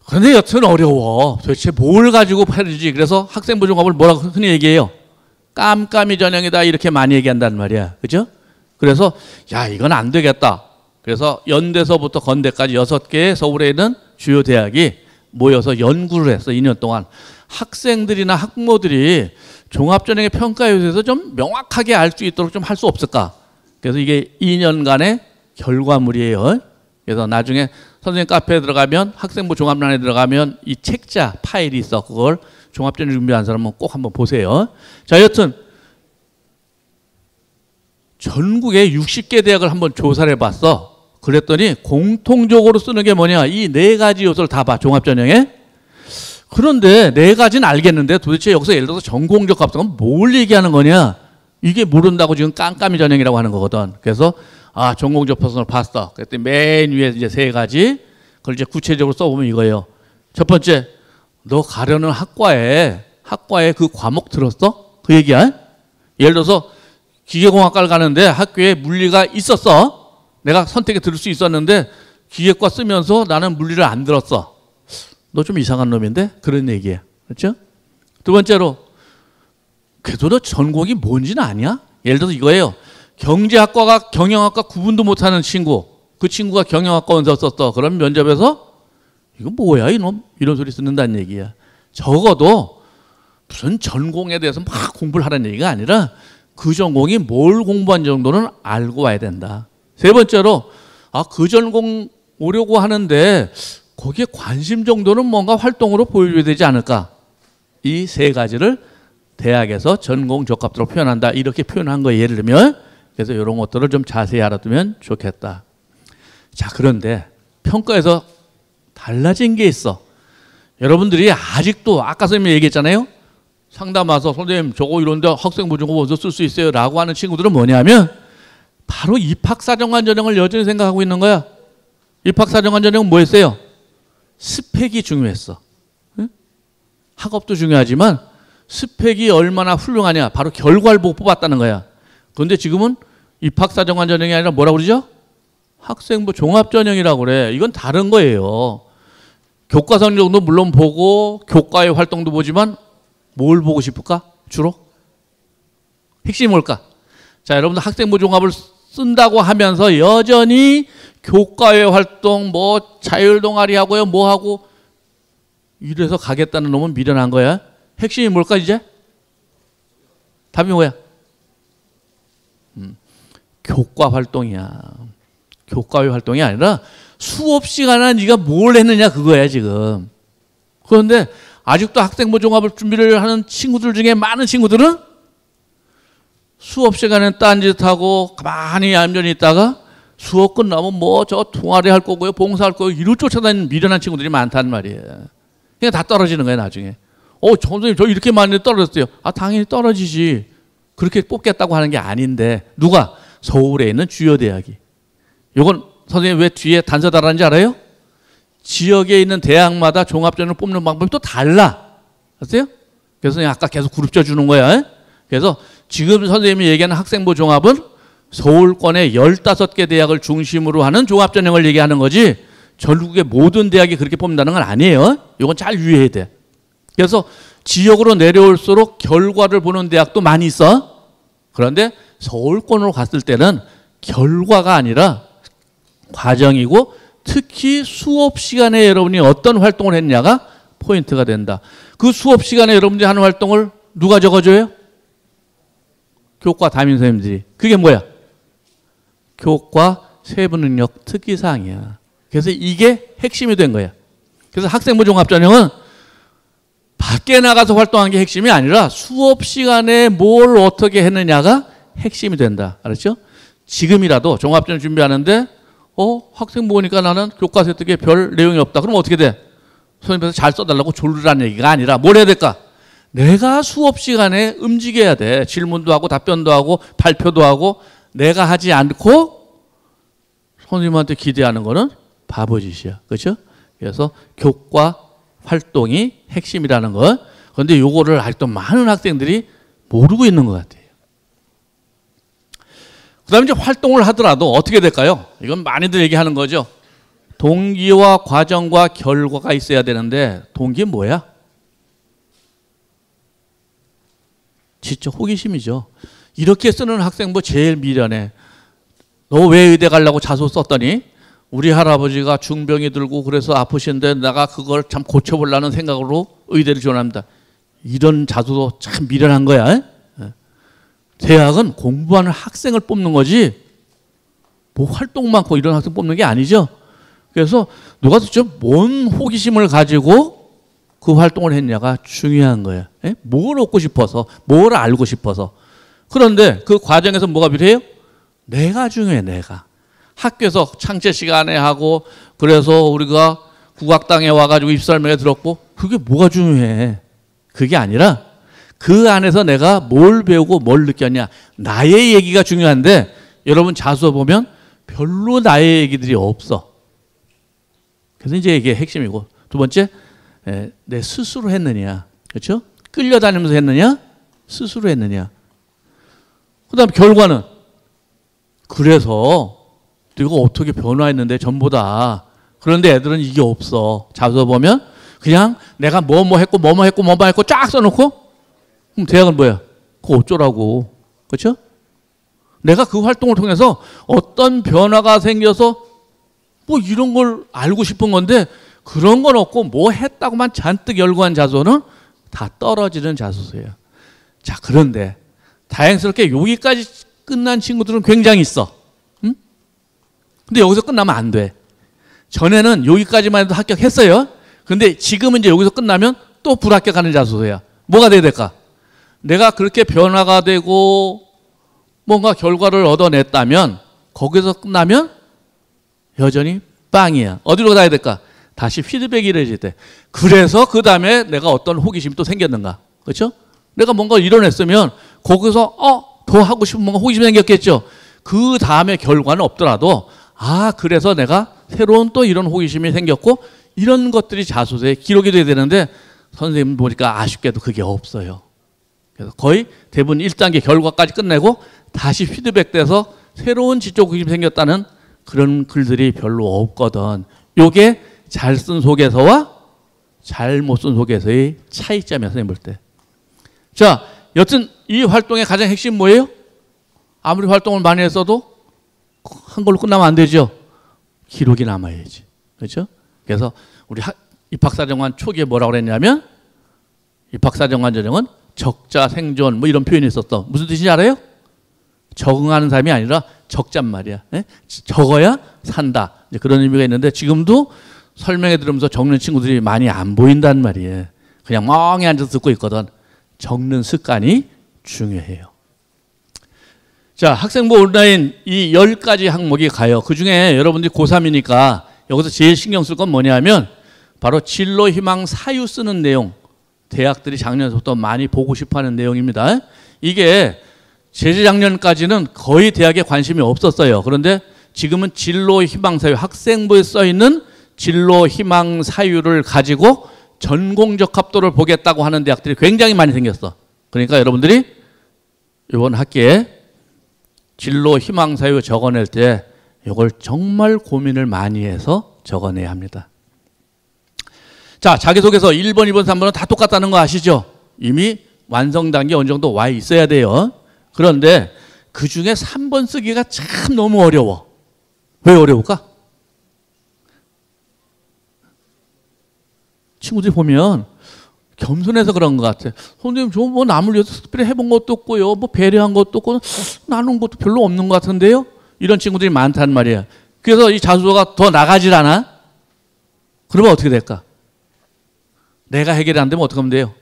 그런데 여튼 어려워. 도대체 뭘 가지고 팔지. 그래서 학생부 종합을 뭐라고 흔히 얘기해요? 깜깜이 전형이다 이렇게 많이 얘기한단 말이야. 그죠? 그래서 야, 이건 안 되겠다. 그래서 연대서부터 건대까지 6개의 서울에 있는 주요 대학이 모여서 연구를 했어. 2년 동안. 학생들이나 학부모들이 종합전형의 평가에 대해서 좀 명확하게 알 수 있도록 좀 할 수 없을까? 그래서 이게 2년간의 결과물이에요. 그래서 나중에 선생님 카페에 들어가면 학생부 종합란에 들어가면 이 책자 파일이 있어. 그걸 종합전형 준비한 사람은 꼭 한번 보세요. 자, 여튼 전국에 60개 대학을 한번 조사를 해봤어. 그랬더니 공통적으로 쓰는 게 뭐냐? 이 네 가지 요소를 다 봐. 종합전형에. 그런데 네 가지는 알겠는데 도대체 여기서 예를 들어서 전공적 합성은 뭘 얘기하는 거냐? 이게 모른다고 지금 깜깜이 전형이라고 하는 거거든. 그래서 전공적 합성을 봤어. 그랬더니 맨 위에 이제 세 가지. 그걸 이제 구체적으로 써보면 이거예요. 첫 번째, 너 가려는 학과에 그 과목 들었어? 그 얘기야? 예를 들어서 기계공학과를 가는데 학교에 물리가 있었어. 내가 선택에 들을 수 있었는데 기계과 쓰면서 나는 물리를 안 들었어. 너 좀 이상한 놈인데? 그런 얘기야. 그렇죠? 두 번째로, 그래도 너 전공이 뭔지는 아냐? 예를 들어서 이거예요. 경제학과가 경영학과 구분도 못하는 친구. 그 친구가 경영학과 원서 썼어. 그럼 면접에서 이거 뭐야 이놈? 이런 소리 듣는다는 얘기야. 적어도 무슨 전공에 대해서 막 공부를 하라는 얘기가 아니라 그 전공이 뭘 공부한 정도는 알고 와야 된다. 세 번째로, 그 전공 오려고 하는데 거기에 관심 정도는 뭔가 활동으로 보여줘야 되지 않을까? 이 세 가지를 대학에서 전공 적합도로 표현한다. 이렇게 표현한 거예요. 예를 들면. 그래서 이런 것들을 좀 자세히 알아두면 좋겠다. 자, 그런데 평가에서 달라진 게 있어. 여러분들이 아직도 아까 선생님이 얘기했잖아요. 상담 와서 선생님 저거 이런데 학생부 중고 어디서 쓸 수 있어요? 라고 하는 친구들은 뭐냐면 바로 입학사정관 전형을 여전히 생각하고 있는 거야. 입학사정관 전형은 뭐였어요? 스펙이 중요했어. 응? 학업도 중요하지만 스펙이 얼마나 훌륭하냐. 바로 결과를 보고 뽑았다는 거야. 그런데 지금은 입학사정관 전형이 아니라 뭐라고 그러죠? 학생부 종합전형이라고 그래. 이건 다른 거예요. 교과 성적도 물론 보고 교과의 활동도 보지만 뭘 보고 싶을까? 주로? 핵심이 뭘까? 자, 여러분들 학생부 종합을 쓴다고 하면서 여전히 교과의 활동, 뭐 자율동아리 하고요, 뭐 하고 이래서 가겠다는 놈은 미련한 거야. 핵심이 뭘까 이제? 답이 뭐야? 교과 활동이야. 교과의 활동이 아니라 수업 시간에 네가 뭘 했느냐 그거야 지금. 그런데 아직도 학생부 종합을 준비를 하는 친구들 중에 많은 친구들은 수업 시간에 딴짓하고 가만히 얌전히 있다가 수업 끝나면 뭐 저 동아리 할 거고요, 봉사할 거고요 이를 쫓아다니는 미련한 친구들이 많단 말이에요. 그러니까 다 떨어지는 거예요 나중에. 선생님 저 이렇게 많이 떨어졌어요. 당연히 떨어지지. 그렇게 뽑겠다고 하는 게 아닌데 누가? 서울에 있는 주요 대학이. 이건 선생님 왜 뒤에 단서 달았는지 알아요? 지역에 있는 대학마다 종합전형을 뽑는 방법이 또 달라. 아세요? 그래서 아까 계속 그룹 쪄주는 거야. 그래서 지금 선생님이 얘기하는 학생부 종합은 서울권의 15개 대학을 중심으로 하는 종합전형을 얘기하는 거지 전국의 모든 대학이 그렇게 뽑는다는 건 아니에요. 이건 잘 유의해야 돼. 그래서 지역으로 내려올수록 결과를 보는 대학도 많이 있어. 그런데 서울권으로 갔을 때는 결과가 아니라 과정이고 특히 수업 시간에 여러분이 어떤 활동을 했냐가 포인트가 된다. 그 수업 시간에 여러분들이 하는 활동을 누가 적어줘요? 교과 담임 선생님들이. 그게 뭐야? 교과 세부능력 특기사항이야. 그래서 이게 핵심이 된 거야. 그래서 학생부 종합전형은 밖에 나가서 활동한 게 핵심이 아니라 수업 시간에 뭘 어떻게 했느냐가 핵심이 된다. 알았죠? 지금이라도 종합전형 준비하는데 학생부 보니까 나는 교과 세특에 별 내용이 없다. 그럼 어떻게 돼? 선생님께서 잘 써달라고 졸르라는 얘기가 아니라 뭘 해야 될까? 내가 수업 시간에 움직여야 돼. 질문도 하고 답변도 하고 발표도 하고 내가 하지 않고 선생님한테 기대하는 거는 바보짓이야. 그렇죠? 그래서 교과 활동이 핵심이라는 거. 그런데 요거를 아직도 많은 학생들이 모르고 있는 것 같아요. 그 다음에 이제 활동을 하더라도 어떻게 될까요? 이건 많이들 얘기하는 거죠. 동기와 과정과 결과가 있어야 되는데 동기는 뭐야? 진짜 호기심이죠. 이렇게 쓰는 학생부 제일 미련해. 너 왜 의대 가려고 자소 썼더니 우리 할아버지가 중병이 들고 그래서 아프신데 내가 그걸 참 고쳐보려는 생각으로 의대를 지원합니다. 이런 자소도 참 미련한 거야. 대학은 공부하는 학생을 뽑는 거지 뭐 활동 많고 이런 학생 뽑는 게 아니죠. 그래서 누가 도대체 뭔 호기심을 가지고 그 활동을 했냐가 중요한 거예요. 예? 뭘 얻고 싶어서, 뭘 알고 싶어서. 그런데 그 과정에서 뭐가 필요해요? 내가 중요해, 내가. 학교에서 창제 시간에 하고, 그래서 우리가 국악당에 와가지고 입설명에 들었고, 그게 뭐가 중요해? 그게 아니라 그 안에서 내가 뭘 배우고 뭘 느꼈냐. 나의 얘기가 중요한데, 여러분 자수 보면 별로 나의 얘기들이 없어. 그래서 이제 이게 핵심이고, 두 번째, 내 스스로 했느냐, 그렇죠? 끌려다니면서 했느냐, 스스로 했느냐. 그다음에 결과는, 그래서 네가 어떻게 변화했는데 전보다. 그런데 애들은 이게 없어. 자서 보면 그냥 내가 뭐 했고 쫙 써놓고, 그럼 대학은 뭐야? 그거 어쩌라고, 그렇죠? 내가 그 활동을 통해서 어떤 변화가 생겨서 뭐 이런 걸 알고 싶은 건데, 그런 건 없고 뭐 했다고만 잔뜩 열거한 자소는 다 떨어지는 자소서예요. 자, 그런데 다행스럽게 여기까지 끝난 친구들은 굉장히 있어. 응? 근데 여기서 끝나면 안 돼. 전에는 여기까지만 해도 합격했어요. 근데 지금은 이제 여기서 끝나면 또 불합격하는 자소서야. 뭐가 돼야 될까? 내가 그렇게 변화가 되고 뭔가 결과를 얻어냈다면 거기서 끝나면 여전히 빵이야. 어디로 가야 될까? 다시 피드백이 이루어질 때. 그래서 그 다음에 내가 어떤 호기심이 또 생겼는가? 그렇죠? 내가 뭔가 이뤄냈으면 거기서 더 하고 싶은 뭔가 호기심이 생겼겠죠. 그 다음에 결과는 없더라도, 그래서 내가 새로운 또 이런 호기심이 생겼고, 이런 것들이 자소서에 기록이 돼야 되는데, 선생님 보니까 아쉽게도 그게 없어요. 그래서 거의 대부분 1단계 결과까지 끝내고 다시 피드백돼서 새로운 지적 호기심이 생겼다는 그런 글들이 별로 없거든. 요게 잘 쓴 소개서와 잘 못 쓴 소개서의 차이점이야, 선생님 볼 때. 자, 여튼 이 활동의 가장 핵심 뭐예요? 아무리 활동을 많이 했어도 한 걸로 끝나면 안 되죠. 기록이 남아야지. 그렇죠? 그래서 우리 입학사정관 초기에 뭐라고 그랬냐면, 입학사정관 전형은 적자 생존 뭐 이런 표현이 있었어. 무슨 뜻인지 알아요? 적응하는 삶이 아니라 적잔 말이야. 네? 적어야 산다. 이제 그런 의미가 있는데, 지금도 설명해 들으면서 적는 친구들이 많이 안 보인단 말이에요. 그냥 멍히 앉아서 듣고 있거든. 적는 습관이 중요해요. 자, 학생부 온라인 이 10가지 항목이 가요. 그 중에 여러분들이 고3이니까 여기서 제일 신경 쓸 건 뭐냐면, 바로 진로, 희망, 사유 쓰는 내용. 대학들이 작년부터 많이 보고 싶어 하는 내용입니다. 이게 재작년까지는 거의 대학에 관심이 없었어요. 그런데 지금은 진로, 희망, 사유, 학생부에 써 있는 진로, 희망, 사유를 가지고 전공적 합도를 보겠다고 하는 대학들이 굉장히 많이 생겼어. 그러니까 여러분들이 이번 학기에 진로, 희망, 사유 적어낼 때 이걸 정말 고민을 많이 해서 적어내야 합니다. 자, 자기소개서 1번, 2번, 3번은 다 똑같다는 거 아시죠? 이미 완성 단계 어느 정도 와 있어야 돼요. 그런데 그 중에 3번 쓰기가 참 너무 어려워. 왜 어려울까? 친구들이 보면 겸손해서 그런 것 같아. 선생님, 저 뭐 남을 위해서 특별히 해본 것도 없고요. 뭐 배려한 것도 없고 나눈 것도 별로 없는 것 같은데요. 이런 친구들이 많단 말이야. 그래서 이 자소서가 더 나가질 않아? 그러면 어떻게 될까? 내가 해결이 안 되면 어떻게 하면 돼요?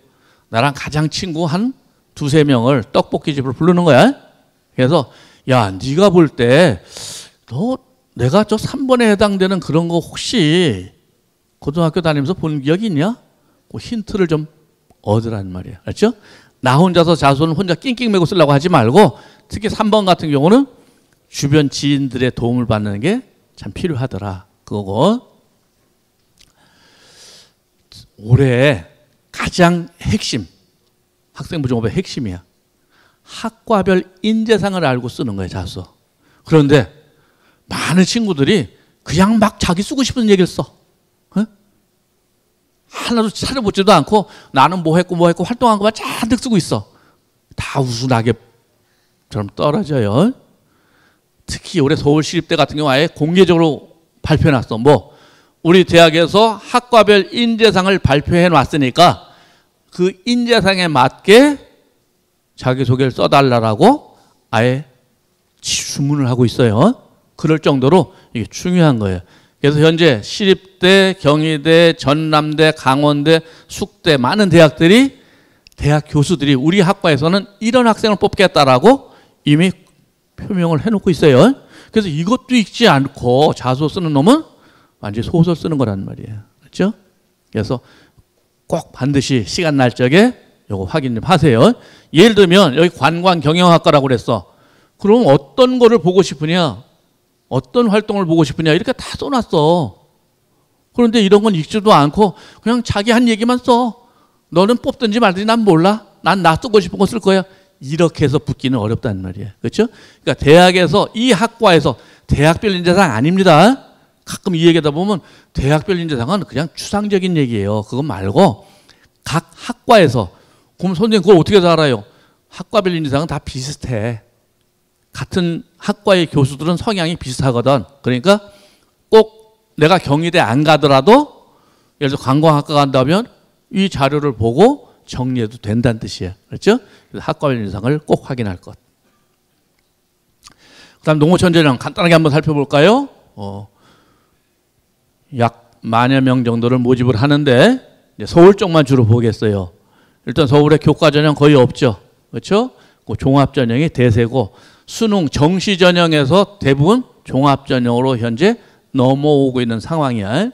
나랑 가장 친구 한 두세 명을 떡볶이집으로 부르는 거야. 그래서 야, 네가 볼 때 너 내가 저 3번에 해당되는 그런 거 혹시 고등학교 다니면서 본 기억이 있냐? 그 힌트를 좀 얻으란 말이야. 알죠? 나 혼자서 자소는 혼자 낑낑 메고 쓰려고 하지 말고, 특히 3번 같은 경우는 주변 지인들의 도움을 받는 게 참 필요하더라. 그거고. 올해 가장 핵심, 학생부 종합의 핵심이야. 학과별 인재상을 알고 쓰는 거야, 자소. 그런데 많은 친구들이 그냥 막 자기 쓰고 싶은 얘기를 써. 어? 하나도 차려보지도 않고 나는 뭐 했고 활동한 것만 잔뜩 쓰고 있어. 다 우수낙엽처럼 떨어져요. 특히 올해 서울시립대 같은 경우 아예 공개적으로 발표해놨어. 뭐 우리 대학에서 학과별 인재상을 발표해 놨으니까 그 인재상에 맞게 자기소개를 써달라고 아예 주문을 하고 있어요. 그럴 정도로 이게 중요한 거예요. 그래서 현재 시립대, 경희대, 전남대, 강원대, 숙대 많은 대학들이 대학 교수들이 우리 학과에서는 이런 학생을 뽑겠다라고 이미 표명을 해놓고 있어요. 그래서 이것도 읽지 않고 자소 쓰는 놈은 완전히 소설 쓰는 거란 말이에요. 그렇죠? 그래서 꼭 반드시 시간 날 적에 요거 확인 좀 하세요. 예를 들면 여기 관광경영학과라고 그랬어. 그럼 어떤 거를 보고 싶으냐? 어떤 활동을 보고 싶으냐? 이렇게 다 써놨어. 그런데 이런 건 읽지도 않고 그냥 자기 한 얘기만 써. 너는 뽑든지 말든지 난 몰라. 난 나 쓰고 싶은 거 쓸 거야. 이렇게 해서 붙기는 어렵단 말이에요. 그렇죠? 그러니까 대학에서 이 학과에서 대학별 인재상 아닙니다. 가끔 이 얘기하다 보면 대학별 인재상은 그냥 추상적인 얘기예요. 그거 말고 각 학과에서 그럼 선생님 그걸 어떻게 알아요? 학과별 인재상은 다 비슷해. 같은 학과의 교수들은 성향이 비슷하거든. 그러니까 꼭 내가 경희대 안 가더라도 예를 들어 관광학과 간다면 이 자료를 보고 정리해도 된다는 뜻이에요. 그렇죠? 그래서 학과별 인재상을 꼭 확인할 것. 그 다음 농어촌 전형 간단하게 한번 살펴볼까요? 약 10,000여 명 정도를 모집을 하는데 서울 쪽만 주로 보겠어요. 일단 서울에 교과 전형 거의 없죠. 그렇죠? 그 종합 전형이 대세고 수능 정시 전형에서 대부분 종합 전형으로 현재 넘어오고 있는 상황이야.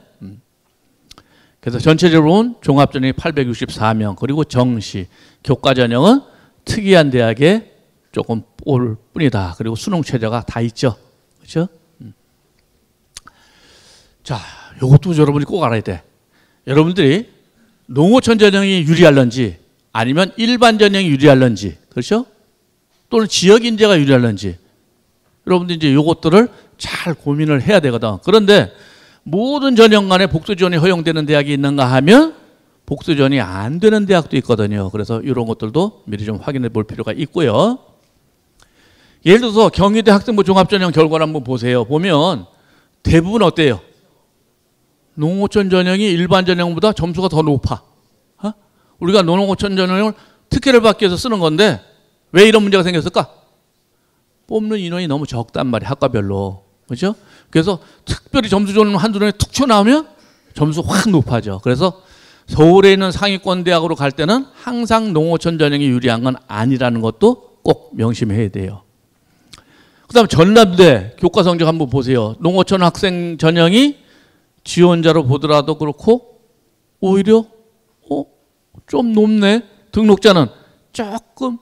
그래서 전체적으로 보면 종합 전형이 864명, 그리고 정시, 교과 전형은 특이한 대학에 조금 올 뿐이다. 그리고 수능 최저가 다 있죠. 그렇죠? 자, 이것도 여러분이 꼭 알아야 돼. 여러분들이 농어촌 전형이 유리할런지 아니면 일반 전형이 유리할런지, 그렇죠? 또는 지역 인재가 유리할런지 여러분들이 이제 이것들을 잘 고민을 해야 되거든. 그런데 모든 전형 간에 복수 지원이 허용되는 대학이 있는가 하면 복수 지원이 안 되는 대학도 있거든요. 그래서 이런 것들도 미리 좀 확인해 볼 필요가 있고요. 예를 들어서 경희대 학생부 종합전형 결과를 한번 보세요. 보면 대부분 어때요? 농어촌 전형이 일반 전형보다 점수가 더 높아. 우리가 농어촌 전형을 특혜를 받기 위해서 쓰는 건데 왜 이런 문제가 생겼을까? 뽑는 인원이 너무 적단 말이야, 학과별로. 그렇죠? 그래서 특별히 점수 좋은 한두 년에 툭 튀어나오면 점수 확 높아져. 그래서 서울에 있는 상위권 대학으로 갈 때는 항상 농어촌 전형이 유리한 건 아니라는 것도 꼭 명심해야 돼요. 그 다음에 전남대 교과 성적 한번 보세요. 농어촌 학생 전형이 지원자로 보더라도 그렇고 오히려 좀 높네. 등록자는 조금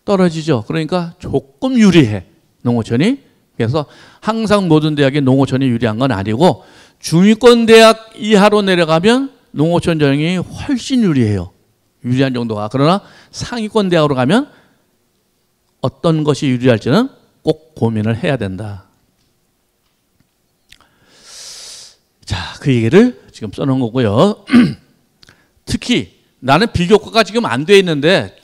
떨어지죠. 그러니까 조금 유리해, 농어촌이. 그래서 항상 모든 대학이 농어촌이 유리한 건 아니고 중위권 대학 이하로 내려가면 농어촌 전형이 훨씬 유리해요. 유리한 정도가. 그러나 상위권 대학으로 가면 어떤 것이 유리할지는 꼭 고민을 해야 된다. 자, 그 얘기를 지금 써놓은 거고요. 특히 나는 비교과가 지금 안 돼 있는데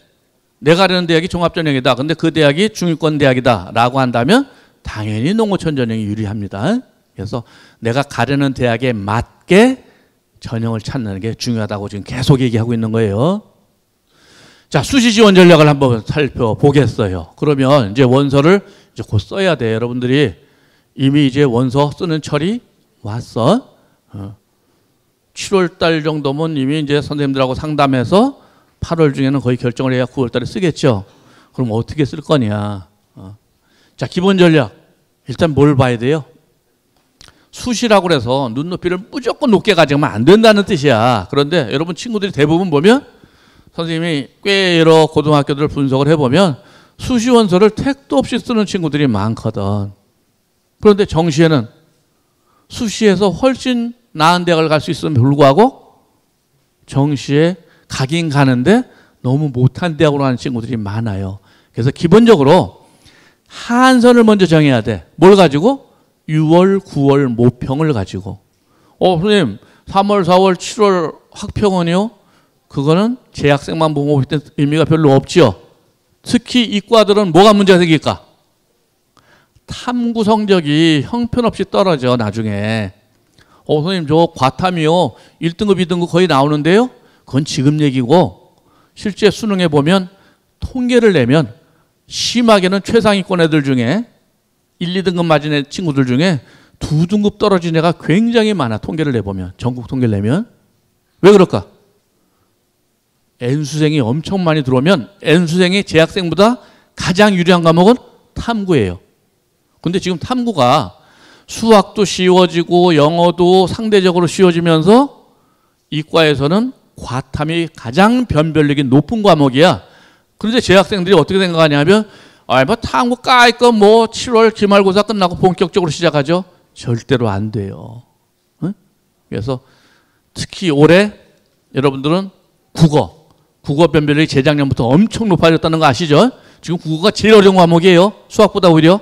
내가 가려는 대학이 종합전형이다. 근데 그 대학이 중위권 대학이다 라고 한다면 당연히 농어촌 전형이 유리합니다. 그래서 내가 가려는 대학에 맞게 전형을 찾는 게 중요하다고 지금 계속 얘기하고 있는 거예요. 자, 수시 지원 전략을 한번 살펴보겠어요. 그러면 이제 원서를 이제 곧 써야 돼. 여러분들이 이미 이제 원서 쓰는 철이 왔어. 7월 달 정도면 이미 이제 선생님들하고 상담해서 8월 중에는 거의 결정을 해야 9월 달에 쓰겠죠. 그럼 어떻게 쓸 거냐. 자, 기본 전략. 일단 뭘 봐야 돼요? 수시라고 그래서 눈높이를 무조건 높게 가지면 안 된다는 뜻이야. 그런데 여러분 친구들이 대부분 보면 선생님이 꽤 여러 고등학교들을 분석을 해보면 수시 원서를 택도 없이 쓰는 친구들이 많거든. 그런데 정시에는 수시에서 훨씬 나은 대학을 갈 수 있음에 불구하고 정시에 가긴 가는데 너무 못한 대학으로 가는 친구들이 많아요. 그래서 기본적으로 한선을 먼저 정해야 돼. 뭘 가지고? 6월, 9월 모평을 가지고. 선생님 3월, 4월, 7월 학평은요? 그거는 재학생만 보고 볼 때 의미가 별로 없죠. 특히 이과들은 뭐가 문제가 생길까? 탐구 성적이 형편없이 떨어져 나중에. 선생님 저 과탐이요 1등급 2등급 거의 나오는데요. 그건 지금 얘기고 실제 수능에 보면 통계를 내면 심하게는 최상위권 애들 중에 1, 2등급 맞은 친구들 중에 두 등급 떨어진 애가 굉장히 많아. 통계를 내보면, 전국 통계를 내면. 왜 그럴까? N수생이 엄청 많이 들어오면 N수생이 재학생보다 가장 유리한 과목은 탐구예요. 근데 지금 탐구가 수학도 쉬워지고 영어도 상대적으로 쉬워지면서 이과에서는 과탐이 가장 변별력이 높은 과목이야. 그런데 재학생들이 어떻게 생각하냐면 뭐 탐구 까이거 뭐 7월 기말고사 끝나고 본격적으로 시작하죠. 절대로 안 돼요. 응? 그래서 특히 올해 여러분들은 국어 변별력이 재작년부터 엄청 높아졌다는 거 아시죠? 지금 국어가 제일 어려운 과목이에요. 수학보다 오히려.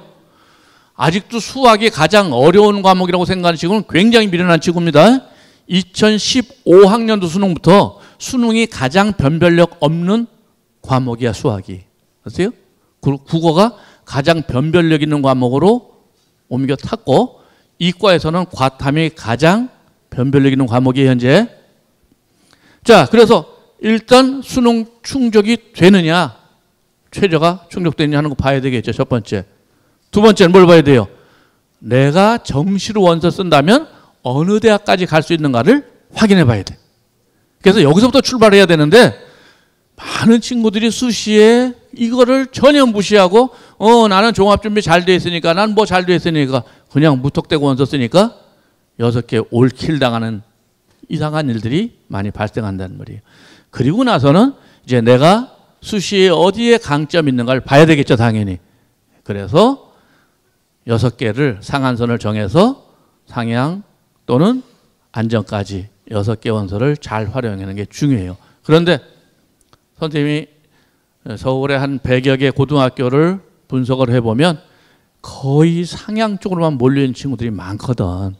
아직도 수학이 가장 어려운 과목이라고 생각하는 친구는 굉장히 미련한 친구입니다. 2015학년도 수능부터 수능이 가장 변별력 없는 과목이야, 수학이. 아세요? 국어가 가장 변별력 있는 과목으로 옮겨 탔고, 이과에서는 과탐이 가장 변별력 있는 과목이에요, 현재. 자, 그래서 일단 수능 충족이 되느냐, 최저가 충족되느냐 하는 거 봐야 되겠죠, 첫 번째. 두 번째는 뭘 봐야 돼요? 내가 정시로 원서 쓴다면 어느 대학까지 갈 수 있는가를 확인해 봐야 돼. 그래서 여기서부터 출발해야 되는데 많은 친구들이 수시에 이거를 전혀 무시하고 나는 종합준비 잘 돼 있으니까 난 뭐 잘 돼 있으니까 그냥 무턱대고 원서 쓰니까 6개 올킬 당하는 이상한 일들이 많이 발생한다는 말이에요. 그리고 나서는 이제 내가 수시에 어디에 강점이 있는가를 봐야 되겠죠, 당연히. 그래서 6개를 상한선을 정해서 상향 또는 안정까지 6개 원서를 잘 활용하는 게 중요해요. 그런데 선생님이 서울의 한 100여 개 고등학교를 분석을 해보면 거의 상향 쪽으로만 몰려있는 친구들이 많거든.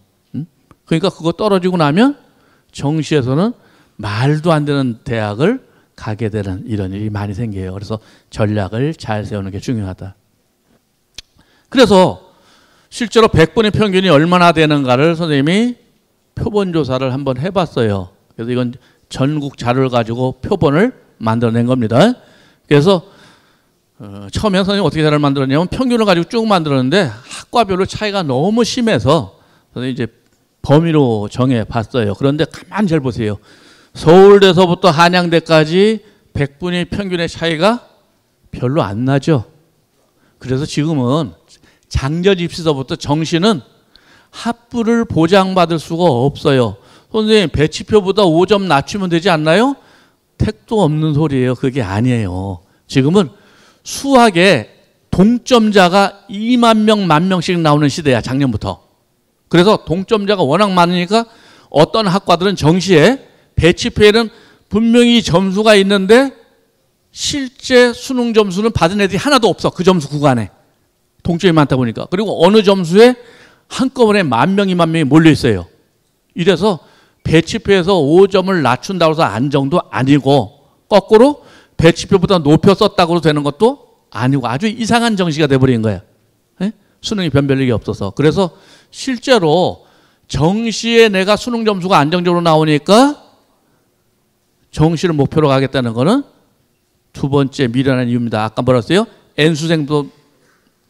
그러니까 그거 떨어지고 나면 정시에서는 말도 안 되는 대학을 가게 되는 이런 일이 많이 생겨요. 그래서 전략을 잘 세우는 게 중요하다. 그래서 실제로 100분의 평균이 얼마나 되는가를 선생님이 표본 조사를 한번 해봤어요. 그래서 이건 전국 자료를 가지고 표본을 만들어낸 겁니다. 그래서 처음에 선생님이 어떻게 자료를 만들었냐면 평균을 가지고 쭉 만들었는데 학과별로 차이가 너무 심해서 선생님이 이제 범위로 정해봤어요. 그런데 가만히 잘 보세요. 서울대서부터 한양대까지 100분의 평균의 차이가 별로 안 나죠. 그래서 지금은 작년 입시서부터 정시는 합부를 보장받을 수가 없어요. 선생님 배치표보다 5점 낮추면 되지 않나요? 택도 없는 소리예요. 그게 아니에요. 지금은 수학에 동점자가 2만 명, 1만 명씩 나오는 시대야, 작년부터. 그래서 동점자가 워낙 많으니까 어떤 학과들은 정시에 배치표에는 분명히 점수가 있는데 실제 수능 점수는 받은 애들이 하나도 없어. 그 점수 구간에. 동점이 많다 보니까. 그리고 어느 점수에 한꺼번에 1만 명, 2만 명이 몰려 있어요. 이래서 배치표에서 5점을 낮춘다고 해서 안정도 아니고 거꾸로 배치표보다 높여 썼다고 되는 것도 아니고 아주 이상한 정시가 돼버린 거예요. 네? 수능이 변별력이 없어서. 그래서 실제로 정시에 내가 수능 점수가 안정적으로 나오니까 정시를 목표로 가겠다는 거는 두 번째 미련한 이유입니다. 아까 뭐라 했어요? N수생도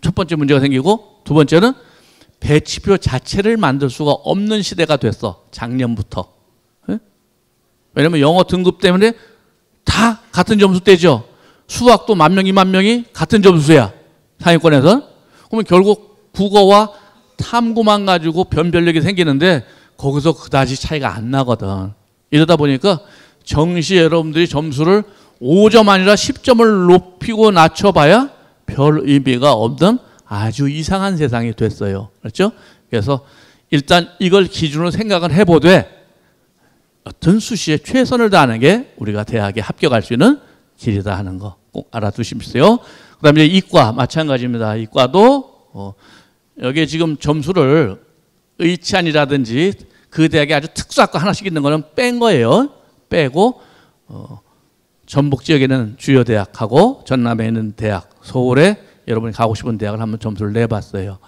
첫 번째 문제가 생기고 두 번째는 배치표 자체를 만들 수가 없는 시대가 됐어. 작년부터. 네? 왜냐면 영어 등급 때문에 다 같은 점수대죠. 수학도 1만 명, 2만 명이 같은 점수야. 상위권에서. 그러면 결국 국어와 탐구만 가지고 변별력이 생기는데 거기서 그다지 차이가 안 나거든. 이러다 보니까 정시 여러분들이 점수를 5점 아니라 10점을 높이고 낮춰봐야 별 의미가 없는 아주 이상한 세상이 됐어요. 그렇죠? 그래서 일단 이걸 기준으로 생각을 해보되 어떤 수시에 최선을 다하는 게 우리가 대학에 합격할 수 있는 길이다 하는 거 꼭 알아두십시오. 그 다음에 이과 마찬가지입니다. 이과도 여기에 지금 점수를 의치안이라든지 그 대학에 아주 특수학과 하나씩 있는 거는 뺀 거예요. 빼고 전북 지역에는 주요 대학하고 전남에 있는 대학, 서울에 여러분이 가고 싶은 대학을 한번 점수를 내봤어요.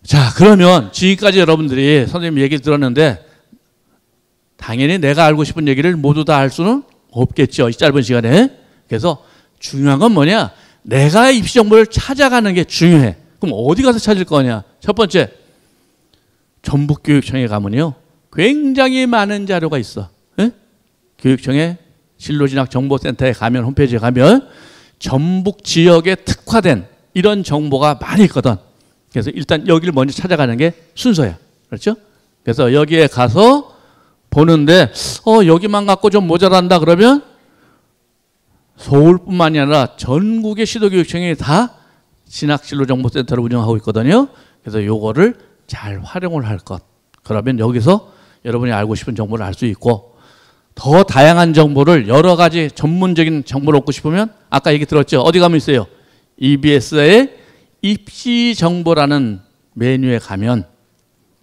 자, 그러면 지금까지 여러분들이 선생님 얘기 들었는데 당연히 내가 알고 싶은 얘기를 모두 다 알 수는 없겠죠. 이 짧은 시간에. 그래서 중요한 건 뭐냐? 내가 입시 정보를 찾아가는 게 중요해. 그럼 어디 가서 찾을 거냐? 첫 번째, 전북교육청에 가면요, 굉장히 많은 자료가 있어. 예? 교육청에 진로진학정보센터에 가면, 홈페이지에 가면 전북 지역에 특화된 이런 정보가 많이 있거든. 그래서 일단 여기를 먼저 찾아가는 게 순서야. 그렇죠? 그래서 여기에 가서 보는데 여기만 갖고 좀 모자란다 그러면 서울뿐만이 아니라 전국의 시도교육청이 다 진학진로정보센터를 운영하고 있거든요. 그래서 요거를 잘 활용을 할 것. 그러면 여기서 여러분이 알고 싶은 정보를 알 수 있고, 더 다양한 정보를, 여러 가지 전문적인 정보를 얻고 싶으면 아까 얘기 들었죠? 어디 가면 있어요? EBS의 입시 정보라는 메뉴에 가면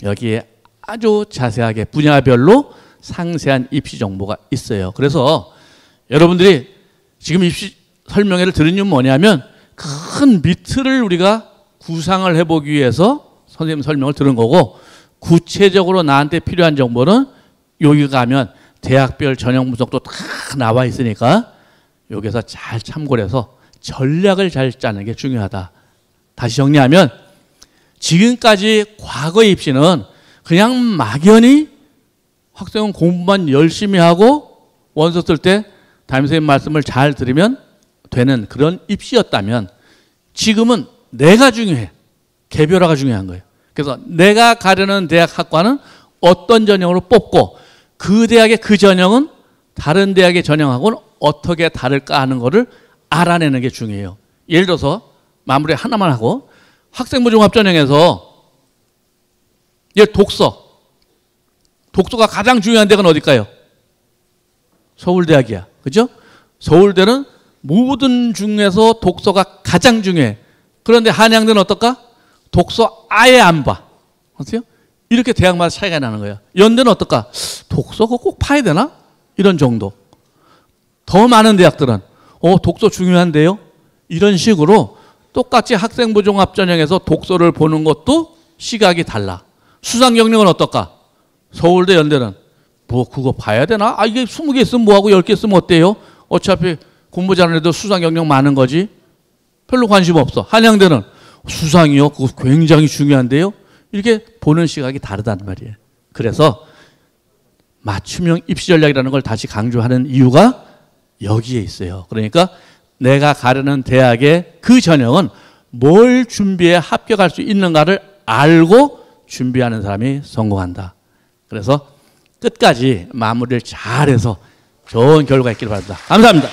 여기에 아주 자세하게 분야별로 상세한 입시 정보가 있어요. 그래서 여러분들이 지금 입시 설명회를 들은 이유는 뭐냐면 큰 미트를 우리가 구상을 해보기 위해서 선생님 설명을 들은 거고, 구체적으로 나한테 필요한 정보는 여기 가면 대학별 전형 분석도 다 나와 있으니까 여기서 잘 참고를 해서 전략을 잘 짜는 게 중요하다. 다시 정리하면 지금까지 과거의 입시는 그냥 막연히 학생은 공부만 열심히 하고 원서 쓸 때 담임선생님 말씀을 잘 들으면 되는 그런 입시였다면, 지금은 내가 중요해. 개별화가 중요한 거예요. 그래서 내가 가려는 대학 학과는 어떤 전형으로 뽑고 그 대학의 그 전형은 다른 대학의 전형하고는 어떻게 다를까 하는 거를 알아내는 게 중요해요. 예를 들어서 마무리 하나만 하고, 학생부 종합전형에서 독서가 가장 중요한 데가 어딜까요? 서울대학이야. 그죠? 서울대는 모든 중에서 독서가 가장 중요해. 그런데 한양대는 어떨까? 독서 아예 안 봐. 어때요? 이렇게 대학마다 차이가 나는 거예요. 연대는 어떨까? 독서가 꼭 파야 되나? 이런 정도. 더 많은 대학들은 독서 중요한데요? 이런 식으로 똑같이 학생부 종합전형에서 독서를 보는 것도 시각이 달라. 수상 경력은 어떨까? 서울대, 연대는 뭐 그거 봐야 되나? 이게 20개 있으면 뭐하고 10개 있으면 어때요? 어차피 공부 잘하는 애도 수상 경력 많은 거지. 별로 관심 없어. 한양대는 수상이요? 그거 굉장히 중요한데요? 이렇게 보는 시각이 다르단 말이에요. 그래서 맞춤형 입시 전략이라는 걸 다시 강조하는 이유가 여기에 있어요. 그러니까 내가 가려는 대학의 그 전형은 뭘 준비해 합격할 수 있는가를 알고 준비하는 사람이 성공한다. 그래서 끝까지 마무리를 잘해서 좋은 결과 있기를 바랍니다. 감사합니다.